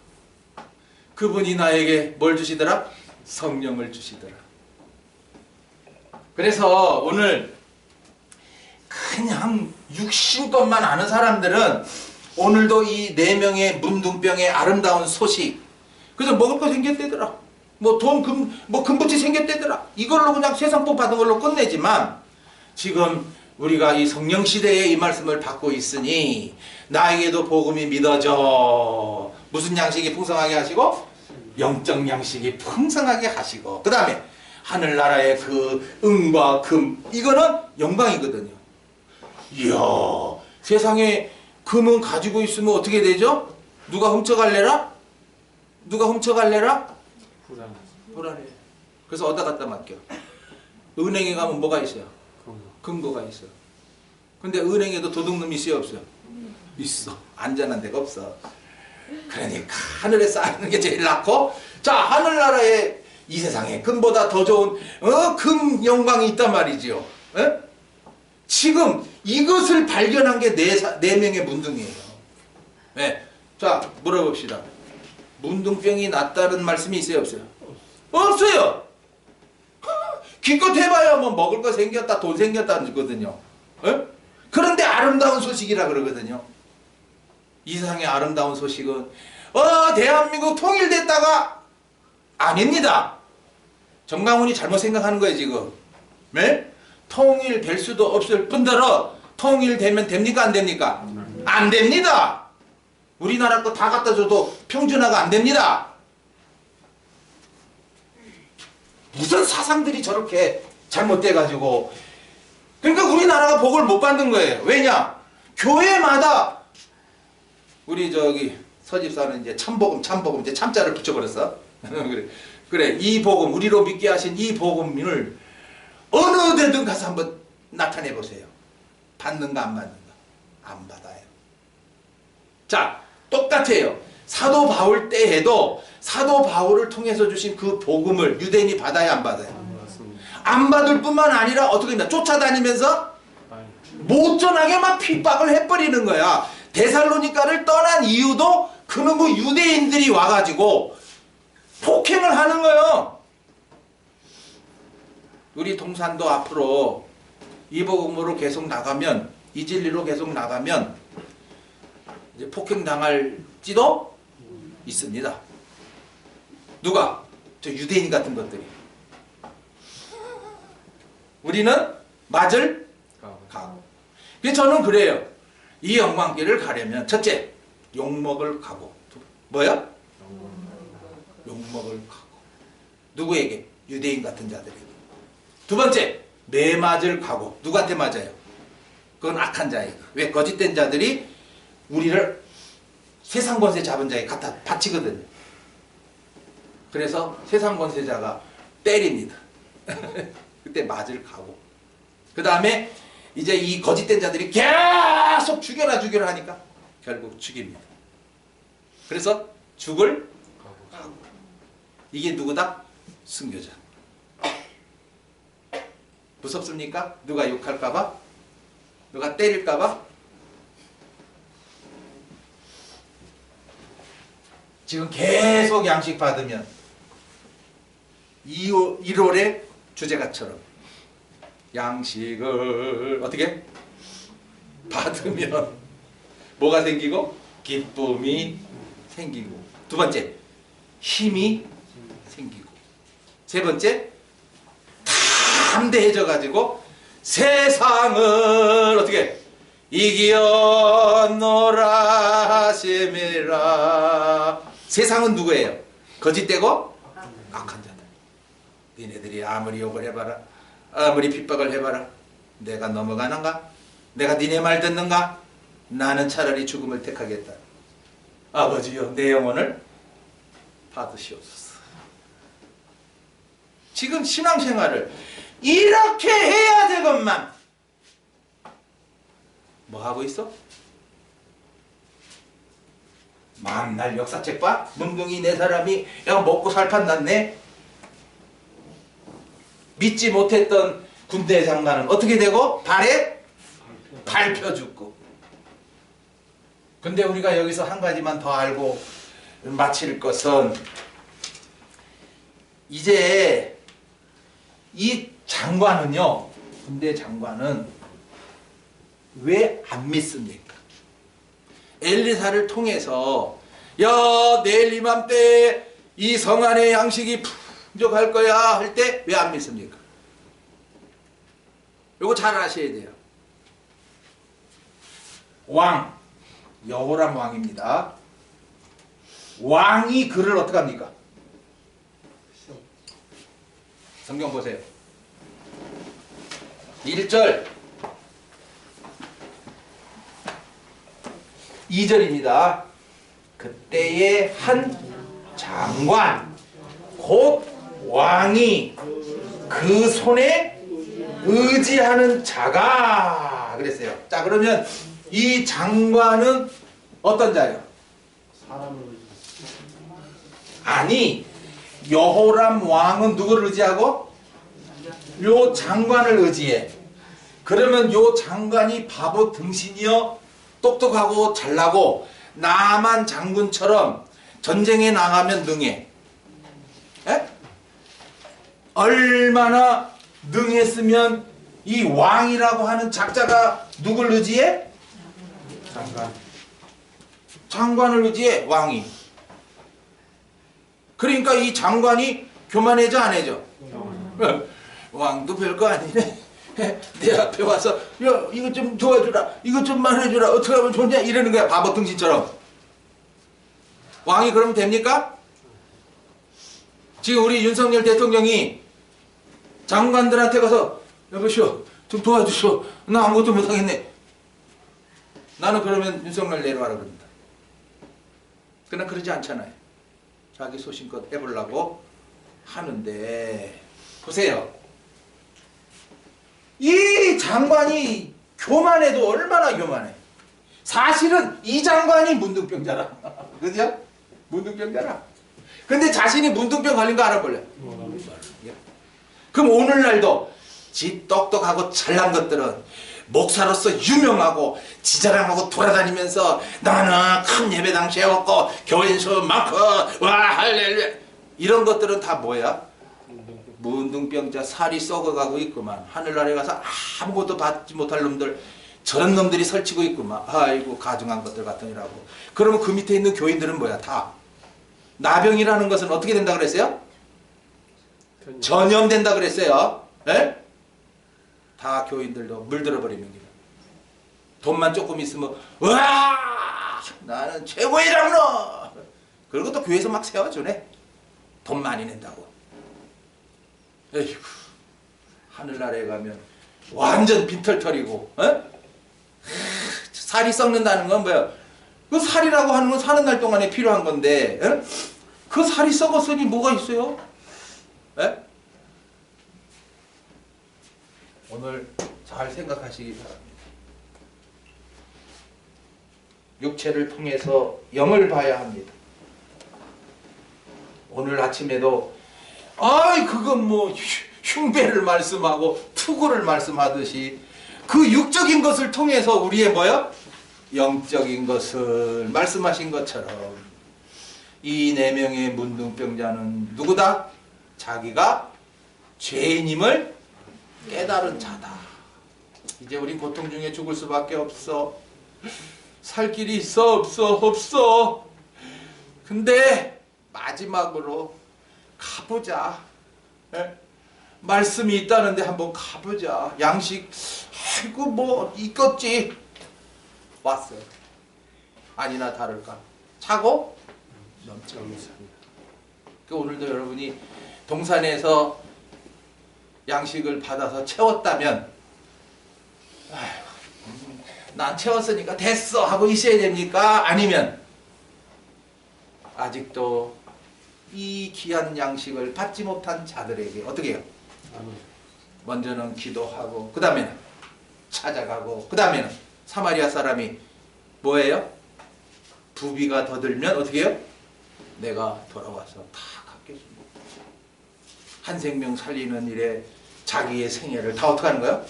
그분이 나에게 뭘 주시더라? 성령을 주시더라. 그래서 오늘 그냥 육신것만 아는 사람들은 오늘도 이 4명의 문둥병의 아름다운 소식, 그래서 먹을 거 생겼대더라, 뭐 돈, 금붙이 생겼대더라, 이걸로 그냥 세상복 받은 걸로 끝내지만, 지금 우리가 이 성령시대에 이 말씀을 받고 있으니 나에게도 복음이 믿어져. 무슨 양식이 풍성하게 하시고? 영적 양식이 풍성하게 하시고, 그 다음에 하늘나라의 그 은과 금, 이거는 영광이거든요. 이야, 세상에 금은 가지고 있으면 어떻게 되죠? 누가 훔쳐갈래라? 누가 훔쳐갈래라? 불안해. 그래서 어디다 갖다 맡겨? 은행에 가면 뭐가 있어요? 금고가 있어. 근데 은행에도 도둑놈이 있어요 없어요? 있어. 안전한 데가 없어. 그러니까 하늘에 쌓이는 게 제일 낫고, 자, 하늘나라에 이 세상에 금보다 더 좋은 금 영광이 있단 말이지요. 에? 지금 이것을 발견한 게 네 명의 문둥이에요. 네. 자, 물어봅시다. 문둥병이 낫다는 말씀이 있어요 없어요? 없어요. 기껏 해봐야 뭐 먹을 거 생겼다, 돈 생겼다는 거거든요. 에? 그런데 아름다운 소식이라 그러거든요. 이 세상의 아름다운 소식은 대한민국 통일됐다가 아닙니다. 정강훈이 잘못 생각하는 거예요 지금. 네? 통일될 수도 없을 뿐더러 통일되면 됩니까 안 됩니까? 안 됩니다. 우리나라 거 다 갖다 줘도 평준화가 안 됩니다. 무슨 사상들이 저렇게 잘못돼가지고. 그러니까 우리나라가 복을 못 받는 거예요. 왜냐? 교회마다 우리 저기 서집사는 이제 참복음 이제 참자를 붙여버렸어. 그래 이 복음, 우리로 믿게 하신 이 복음을 어느 데든 가서 한번 나타내 보세요. 받는가 안 받는가? 안 받아요. 자, 똑같아요. 사도 바울 때에도 사도 바울을 통해서 주신 그 복음을 유대인이 받아야 안 받아요? 안 받을 뿐만 아니라 어떻게 합니까? 쫓아다니면서 못 전하게 막 핍박을 해버리는 거야. 데살로니가를 떠난 이유도 그놈의 유대인들이 와가지고 폭행을 하는 거예요. 우리 동산도 앞으로 이 복음으로 계속 나가면, 이 진리로 계속 나가면 이제 폭행당할지도 있습니다. 누가? 저 유대인 같은 것들이. 우리는 맞을 각오. 그래서 저는 그래요. 이 영광길을 가려면 첫째, 욕먹을 각오. 뭐야? 욕먹을 각오. 누구에게? 유대인 같은 자들에게. 두 번째, 매 맞을 각오. 누구한테 맞아요? 그건 악한 자에게. 왜? 거짓된 자들이 우리를 세상 권세 잡은 자에게 갖다 바치거든요. 그래서 세상 권세자가 때립니다. 그때 맞을 각오. 그 다음에 이제 이 거짓된 자들이 계속 죽여라 하니까 결국 죽입니다. 그래서 죽을 각오. 이게 누구다? 순교자. 무섭습니까? 누가 욕할까봐? 누가 때릴까봐? 지금 계속 양식 받으면 1월의 주제가처럼 양식을 어떻게? 받으면 뭐가 생기고? 기쁨이 생기고. 두 번째, 힘이 생기고. 세 번째, 담대해져 가지고 세상을 어떻게? 이기었노라 하심이라. 세상은 누구예요? 거짓되고 악한 자들. 니네들이 아무리 욕을 해봐라, 아무리 핍박을 해봐라, 내가 넘어가는가? 내가 니네 말 듣는가? 나는 차라리 죽음을 택하겠다. 아버지여, 내 영혼을 받으시옵소서. 지금 신앙생활을 이렇게 해야 되건만 뭐 하고 있어? 만날 역사책 봐? 뭉둥이 네 사람이 야 먹고 살판 났네. 믿지 못했던 군대 장관은 어떻게 되고? 발에 밟혀 죽고. 근데 우리가 여기서 한 가지만 더 알고 마칠 것은, 이제 이 장관은요, 군대 장관은 왜 안 믿습니까? 엘리사를 통해서 야, 내일 이맘때 이 성 안에 양식이 풍족할 거야 할 때 왜 안 믿습니까? 요거 잘 아셔야 돼요. 왕, 여호람 왕입니다. 왕이 그를 어떻게 합니까? 성경 보세요. 1절 2절입니다. 그때의 한 장관 곧 왕이 그 손에 의지하는 자가 그랬어요. 자, 그러면 이 장관은 어떤 자예요? 아니, 여호람 왕은 누구를 의지하고? 요 장관을 의지해. 그러면 요 장관이 바보 등신이요, 똑똑하고 잘나고 나만 장군처럼 전쟁에 나가면 능해. 에? 얼마나 능했으면 이 왕이라고 하는 작자가 누굴 의지해? 장관. 장관을 의지해, 왕이. 그러니까 이 장관이 교만해져 안 해져? 왕도 별거 아니네. 내 앞에 와서 야, 이거 좀 도와주라, 이거 좀 말해주라, 어떻게 하면 좋냐 이러는 거야, 바보 등신처럼. 왕이 그러면 됩니까? 지금 우리 윤석열 대통령이 장관들한테 가서 여보시오 좀 도와주시오, 나 아무것도 못하겠네. 나는 그러면 윤석열 내려와라 그럽니다. 그러나 그러지 않잖아요. 자기 소신껏 해보려고 하는데, 보세요. 이 장관이 교만해도 얼마나 교만해. 사실은 이 장관이 문둥병자라. 그죠? 문둥병자라. 근데 자신이 문둥병 걸린 거 알아볼래? 그럼 오늘날도 지 똑똑하고 잘난 것들은 목사로서 유명하고 지자랑하고 돌아다니면서 나는 큰 예배당 세웠고 교인 수 많고 와 할렐루야 이런 것들은 다 뭐야? 문둥병자 살이 썩어가고 있구만. 하늘나라에 가서 아무것도 받지 못할 놈들 저런 놈들이 설치고 있구만. 아이고 가증한 것들 같으니라고. 그러면 그 밑에 있는 교인들은 뭐야? 다 나병이라는 것은 어떻게 된다 그랬어요? 전염된다 그랬어요. 에? 다 교인들도 물들어 버리는 거야. 돈만 조금 있으면 와 나는 최고의 장로. 그리고 또 교회에서 막 세워주네. 돈 많이 낸다고. 에이구 하늘나라에 가면 완전 빈털털이고 어? 살이 썩는다는 건 뭐야? 그 살이라고 하는 건 사는 날 동안에 필요한 건데 에? 그 살이 썩었으니 뭐가 있어요? 에? 오늘 잘 생각하시기 바랍니다. 육체를 통해서 영을 봐야 합니다. 오늘 아침에도 아이 그건 뭐 흉배를 말씀하고 투구를 말씀하듯이 그 육적인 것을 통해서 우리의 뭐야? 영적인 것을 말씀하신 것처럼 이 4명의 문둥병자는 누구다? 자기가 죄인임을 깨달은 자다. 이제 우린 고통 중에 죽을 수밖에 없어. 살 길이 있어 없어 없어. 근데 마지막으로 가보자. 에? 말씀이 있다는데 한번 가보자. 양식 아이고 뭐 있겠지. 왔어요. 아니나 다를까 차고 넘쳐납니다. 그 오늘도 여러분이 동산에서 양식을 받아서 채웠다면 아이고, 난 채웠으니까 됐어 하고 있어야 됩니까? 아니면 아직도 이 귀한 양식을 받지 못한 자들에게 어떻게 해요? 먼저는 기도하고 그 다음에는 찾아가고 그 다음에는 사마리아 사람이 뭐예요? 부비가 더 들면 어떻게 해요? 내가 돌아와서 다 갚겠습니다. 한 생명 살리는 일에 자기의 생애를 다 어떻게 하는 거야?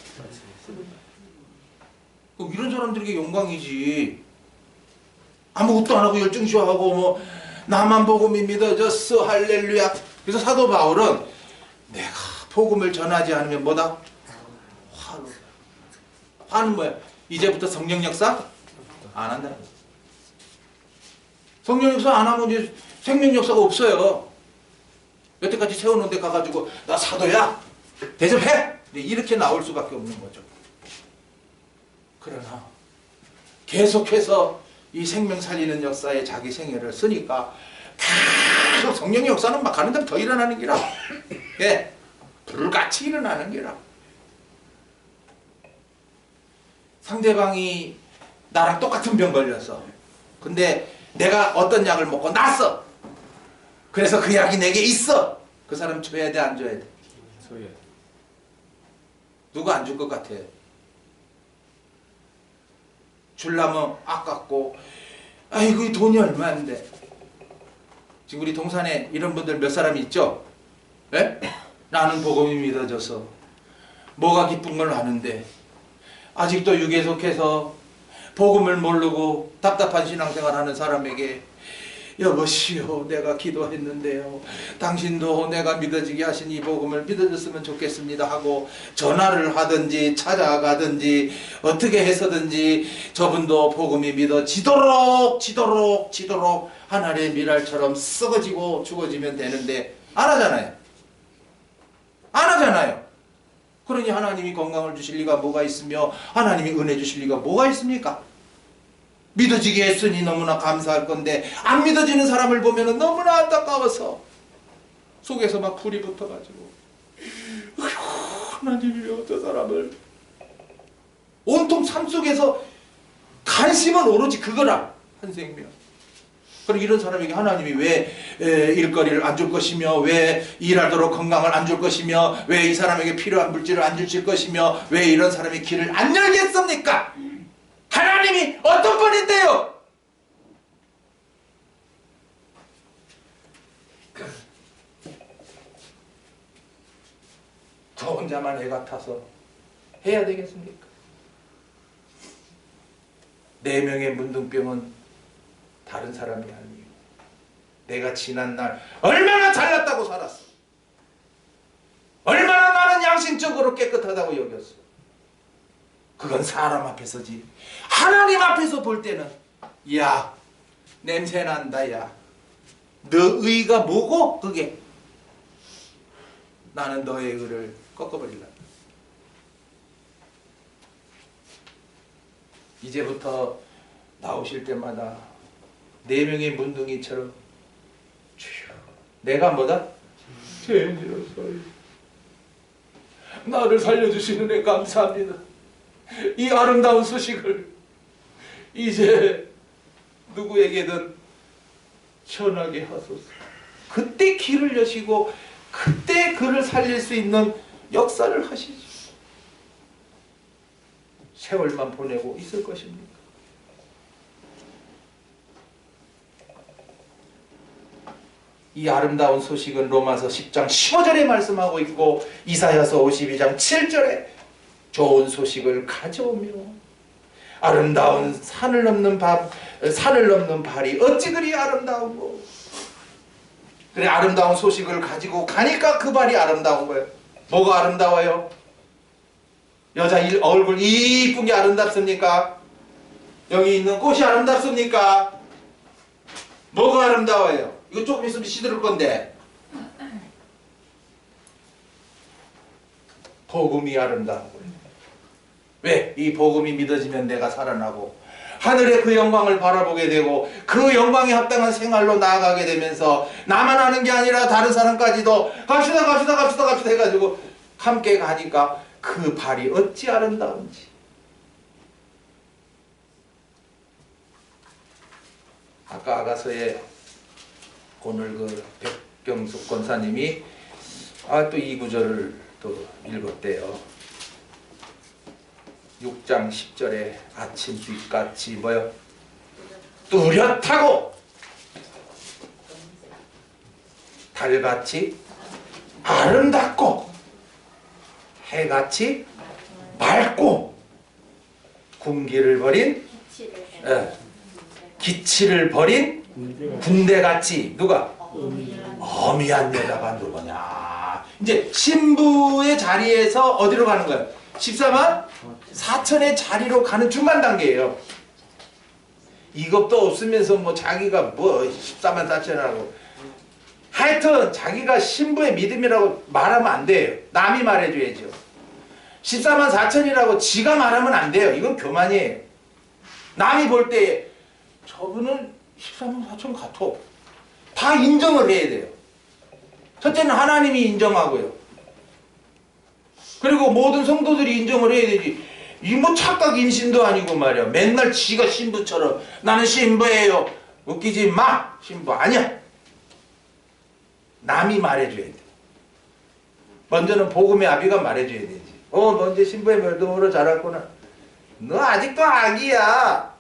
이런 사람들에게 영광이지. 아무것도 안 하고 열중쇼하고 뭐 나만 복음이 믿어졌어 할렐루야. 그래서 사도 바울은 내가 복음을 전하지 않으면 뭐다? 화로. 화는 뭐야? 이제부터 성령 역사 안 한다. 성령 역사 안 하면 이제 생명 역사가 없어요. 여태까지 세워놓은 데 가가지고 나 사도야 대접해 이렇게 나올 수밖에 없는 거죠. 그러나 계속해서 이 생명 살리는 역사에 자기 생애를 쓰니까 계속 성령의 역사는 막 가는 데면 더 일어나는 기라. 예, 불같이 일어나는 기라. 상대방이 나랑 똑같은 병 걸렸어. 근데 내가 어떤 약을 먹고 났어. 그래서 그 약이 내게 있어. 그 사람 줘야 돼, 안 줘야 돼? 줘야 돼. 누가 안 줄 것 같아? 줄라면 아깝고 아이고 이 돈이 얼마인데. 지금 우리 동산에 이런 분들 몇 사람이 있죠? 예? 나는 복음이 믿어져서 뭐가 기쁜 걸 아는데 아직도 육에 속해서 복음을 모르고 답답한 신앙생활 하는 사람에게 여보시오 내가 기도했는데요 당신도 내가 믿어지게 하신 이 복음을 믿어줬으면 좋겠습니다 하고 전화를 하든지 찾아가든지 어떻게 해서든지 저분도 복음이 믿어지도록 하늘의 미랄처럼 썩어지고 죽어지면 되는데 안 하잖아요. 안 하잖아요. 그러니 하나님이 건강을 주실 리가 뭐가 있으며 하나님이 은혜 주실 리가 뭐가 있습니까? 믿어지게 했으니 너무나 감사할 건데 안 믿어지는 사람을 보면 너무나 안타까워서 속에서 막 불이 붙어가지고 하나님이 왜 어떤 사람을 온통 삶 속에서 관심은 오로지 그거라 한 생명. 그리고 이런 사람에게 하나님이 왜 일거리를 안 줄 것이며 왜 일하도록 건강을 안 줄 것이며 왜 이 사람에게 필요한 물질을 안 주실 것이며 왜 이런 사람의 길을 안 열겠습니까? 하나님이 어떤 분인데요? 저 혼자만 애 같아서 해야 되겠습니까? 4명의 문둥병은 다른 사람이 아니에요. 내가 지난날 얼마나 잘났다고 살았어. 얼마나 나는 양심적으로 깨끗하다고 여겼어. 그건 사람 앞에서지. 하나님 앞에서 볼 때는 야, 냄새난다. 야, 너 의가 뭐고 그게? 나는 너의 의를 꺾어버리려. 이제부터 나오실 때마다 4명의 문둥이처럼 주여, 내가 뭐다? 죄인이로서요. 나를 살려주시는 애 감사합니다. 이 아름다운 소식을 이제 누구에게든 전하게 하소서. 그때 길을 여시고 그때 그를 살릴 수 있는 역사를 하시죠. 세월만 보내고 있을 것입니까? 이 아름다운 소식은 로마서 10장 15절에 말씀하고 있고 이사야서 52장 7절에 좋은 소식을 가져오며 아름다운 산을 넘는 발이 어찌 그리 아름다운고. 그래, 아름다운 소식을 가지고 가니까 그 발이 아름다운 거예요. 뭐가 아름다워요? 여자 얼굴 이쁜 게 아름답습니까? 여기 있는 꽃이 아름답습니까? 뭐가 아름다워요? 이거 조금 있으면 시들을 건데. 복음이 아름다운 거예요. 왜? 이 복음이 믿어지면 내가 살아나고 하늘의 그 영광을 바라보게 되고 그 영광에 합당한 생활로 나아가게 되면서 나만 하는 게 아니라 다른 사람까지도 갑시다 해가지고 함께 가니까 그 발이 어찌 아름다운지. 아까 아가서에 오늘 그 백경숙 권사님이 또 이 구절을 또 읽었대요. 6장 10절에 아침빛같이 뭐요? 뚜렷하고 달같이 아름답고 해같이 맑고 군기를 버린 기치를 버린 군대같이 누가? 어미한 여자가 누구냐. 이제 신부의 자리에서 어디로 가는 거예요? 14만 4천의 자리로 가는 중간 단계예요. 이것도 없으면서 뭐 자기가 뭐 14만 4천이라고 하여튼 자기가 신부의 믿음이라고 말하면 안 돼요. 남이 말해줘야죠. 14만 4천이라고 지가 말하면 안 돼요. 이건 교만이에요. 남이 볼 때 저분은 14만 4천 같아. 다 인정을 해야 돼요. 첫째는 하나님이 인정하고요. 그리고 모든 성도들이 인정을 해야 되지. 이 뭐 착각 인신도 아니고 말이야. 맨날 지가 신부처럼 나는 신부예요. 웃기지 마. 신부 아니야. 남이 말해줘야 돼. 먼저는 복음의 아비가 말해줘야 되지. 너 이제 신부의 멸등으로 자랐구나. 너 아직도 아기야.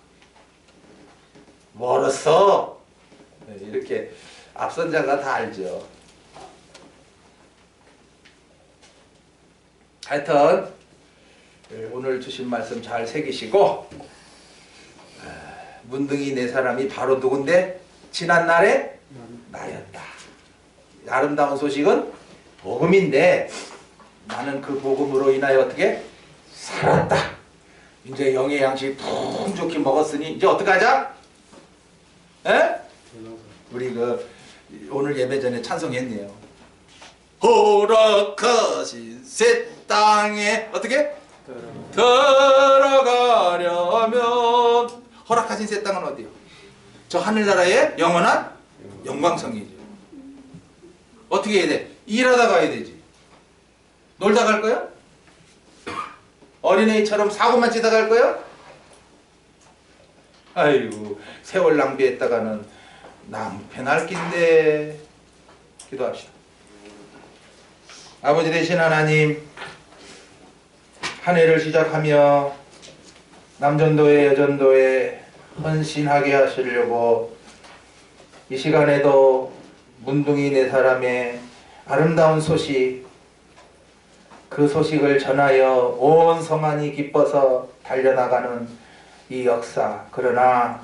멀었어. 이렇게 앞선 자가 다 알죠. 하여튼 오늘 주신 말씀 잘 새기시고 문둥이 4사람이 바로 누군데? 지난날에 나였다. 아름다운 소식은 복음인데 나는 그 복음으로 인하여 어떻게? 살았다. 이제 영의 양식 풍족히 먹었으니 이제 어떡하자? 에? 우리 그 오늘 예배 전에 찬송했네요. 허락하신 새 땅에 어떻게? 들어가려면 허락하신 새 땅은 어디요? 저 하늘나라의 영원한 영광성이죠. 어떻게 해야 돼? 일하다 가야 되지. 놀다 갈 거야? 어린애처럼 사고만 치다 갈 거야? 아이고 세월 낭비했다가는 낭패 날 낀데. 기도합시다. 아버지 되신 하나님, 한 해를 시작하며 남전도회 여전도회 헌신하게 하시려고 이 시간에도 문둥이 4사람의 아름다운 소식, 그 소식을 전하여 온 성안이 기뻐서 달려나가는 이 역사, 그러나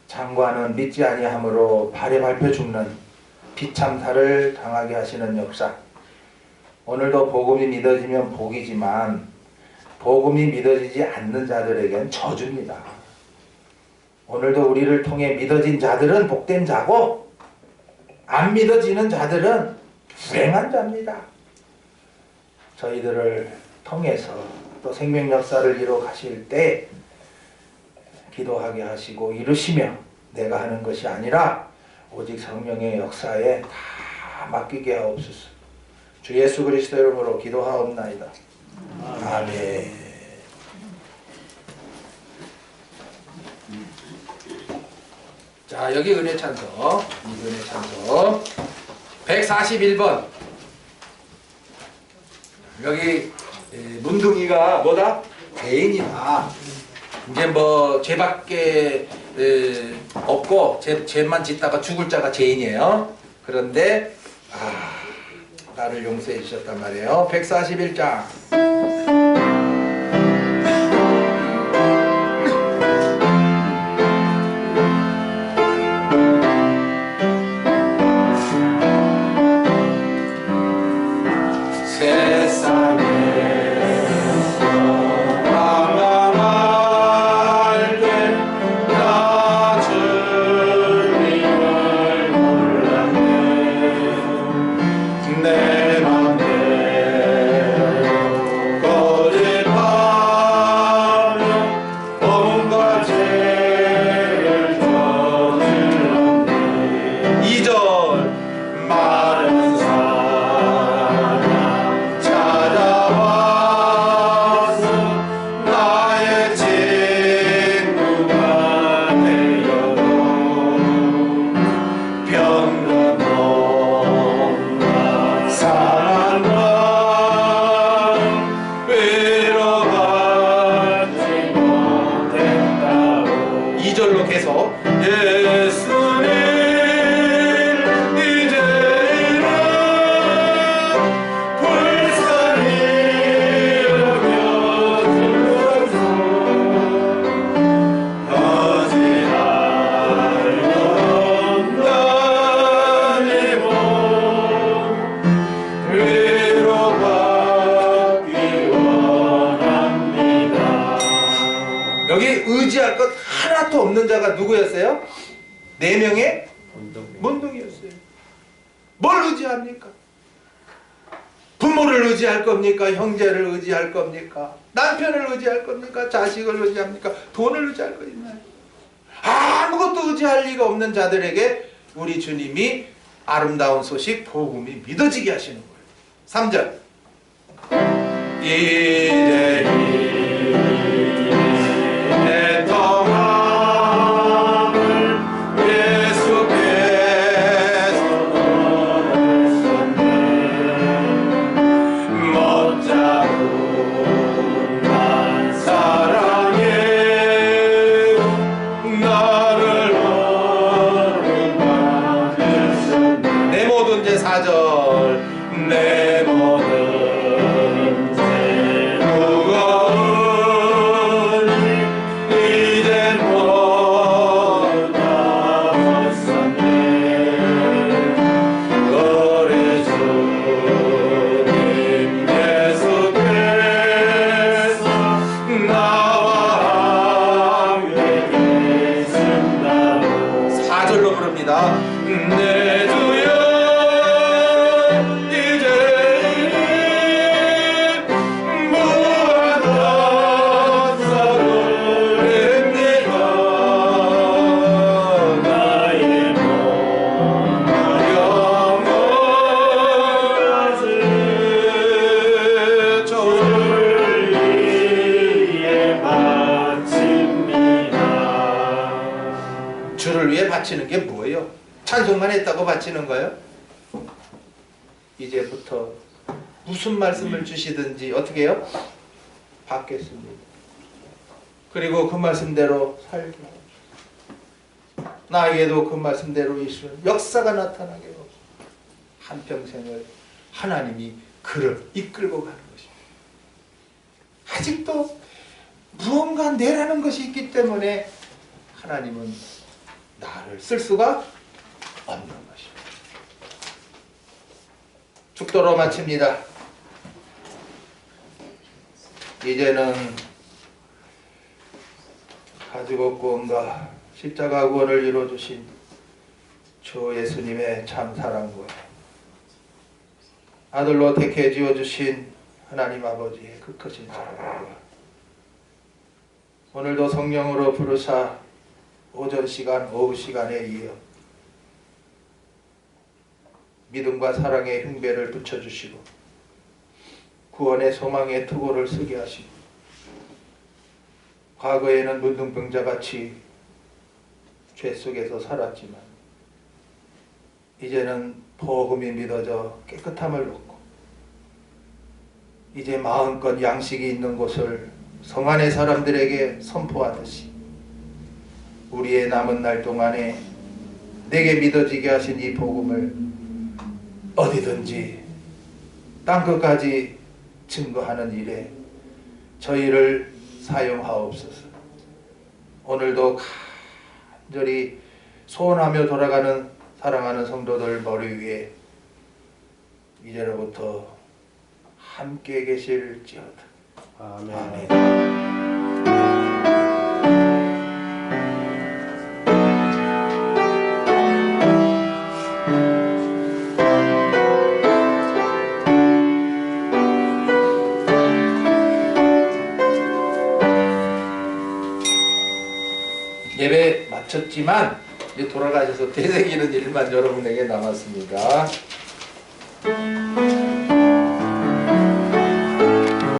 장관은 믿지 아니하므로 발에 밟혀 죽는 비참사를 당하게 하시는 역사. 오늘도 복음이 믿어지면 복이지만 복음이 믿어지지 않는 자들에겐 저주입니다. 오늘도 우리를 통해 믿어진 자들은 복된 자고 안 믿어지는 자들은 불행한 자입니다. 저희들을 통해서 또 생명 역사를 이루어 가실 때 기도하게 하시고 이루시며 내가 하는 것이 아니라 오직 성령의 역사에 다 맡기게 하옵소서. 주 예수 그리스도 이름으로 기도하옵나이다. 아멘. 자, 여기 은혜 찬송, 이 은혜 찬송 141번. 여기 문둥이가 뭐다? 죄인이다. 이제 뭐 죄밖에 없고 죄만 짓다가 죽을 자가 죄인이에요. 그런데 나를 용서해 주셨단 말이에요. 141장. 여기 의지할 것 하나도 없는 자가 누구였어요? 4명의 문둥이였어요. 뭘 의지합니까? 부모를 의지할 겁니까? 형제를 의지할 겁니까? 남편을 의지할 겁니까? 자식을 의지합니까? 돈을 의지할 거 있나요? 아무것도 의지할 리가 없는 자들에게 우리 주님이 아름다운 소식 복음이 믿어지게 하시는 거예요. 3절. 이제 내 모든 죄 무거운 이젠 모두 다 벗었네. 우리 주님 예수께서 나와 함께 계신다고 4절로 부릅니다. 내 주여 주를 위해 바치는 게 뭐예요? 찬송만 했다고 바치는 거예요? 이제부터 무슨 말씀을 주시든지 어떻게 해요? 받겠습니다. 그리고 그 말씀대로 살게 나에게도 그 말씀대로 있으면 역사가 나타나게 하옵소서. 한평생을 하나님이 그를 이끌고 가는 것입니다. 아직도 무언가 내라는 것이 있기 때문에 하나님은 나를 쓸 수가 없는 것입니다. 축도로 마칩니다. 이제는 가지고 구원과 십자가 구원을 이루어주신 주 예수님의 참 사랑과 아들로 택해 지어주신 하나님 아버지의 그 크신 사랑과 오늘도 성령으로 부르사 오전 시간, 오후 시간에 이어 믿음과 사랑의 흉배를 붙여주시고 구원의 소망의 투고를 쓰게 하시고 과거에는 문둥병자같이 죄 속에서 살았지만 이제는 복음이 믿어져 깨끗함을 얻고 이제 마음껏 양식이 있는 곳을 성 안의 사람들에게 선포하듯이 우리의 남은 날 동안에 내게 믿어지게 하신 이 복음을 어디든지 땅끝까지 증거하는 일에 저희를 사용하옵소서. 오늘도 간절히 소원하며 돌아가는 사랑하는 성도들 머리 위에 이제로부터 함께 계실지어다. 아멘. 예배 마쳤지만 이제 돌아가셔서 되새기는 일만 여러분에게 남았습니다.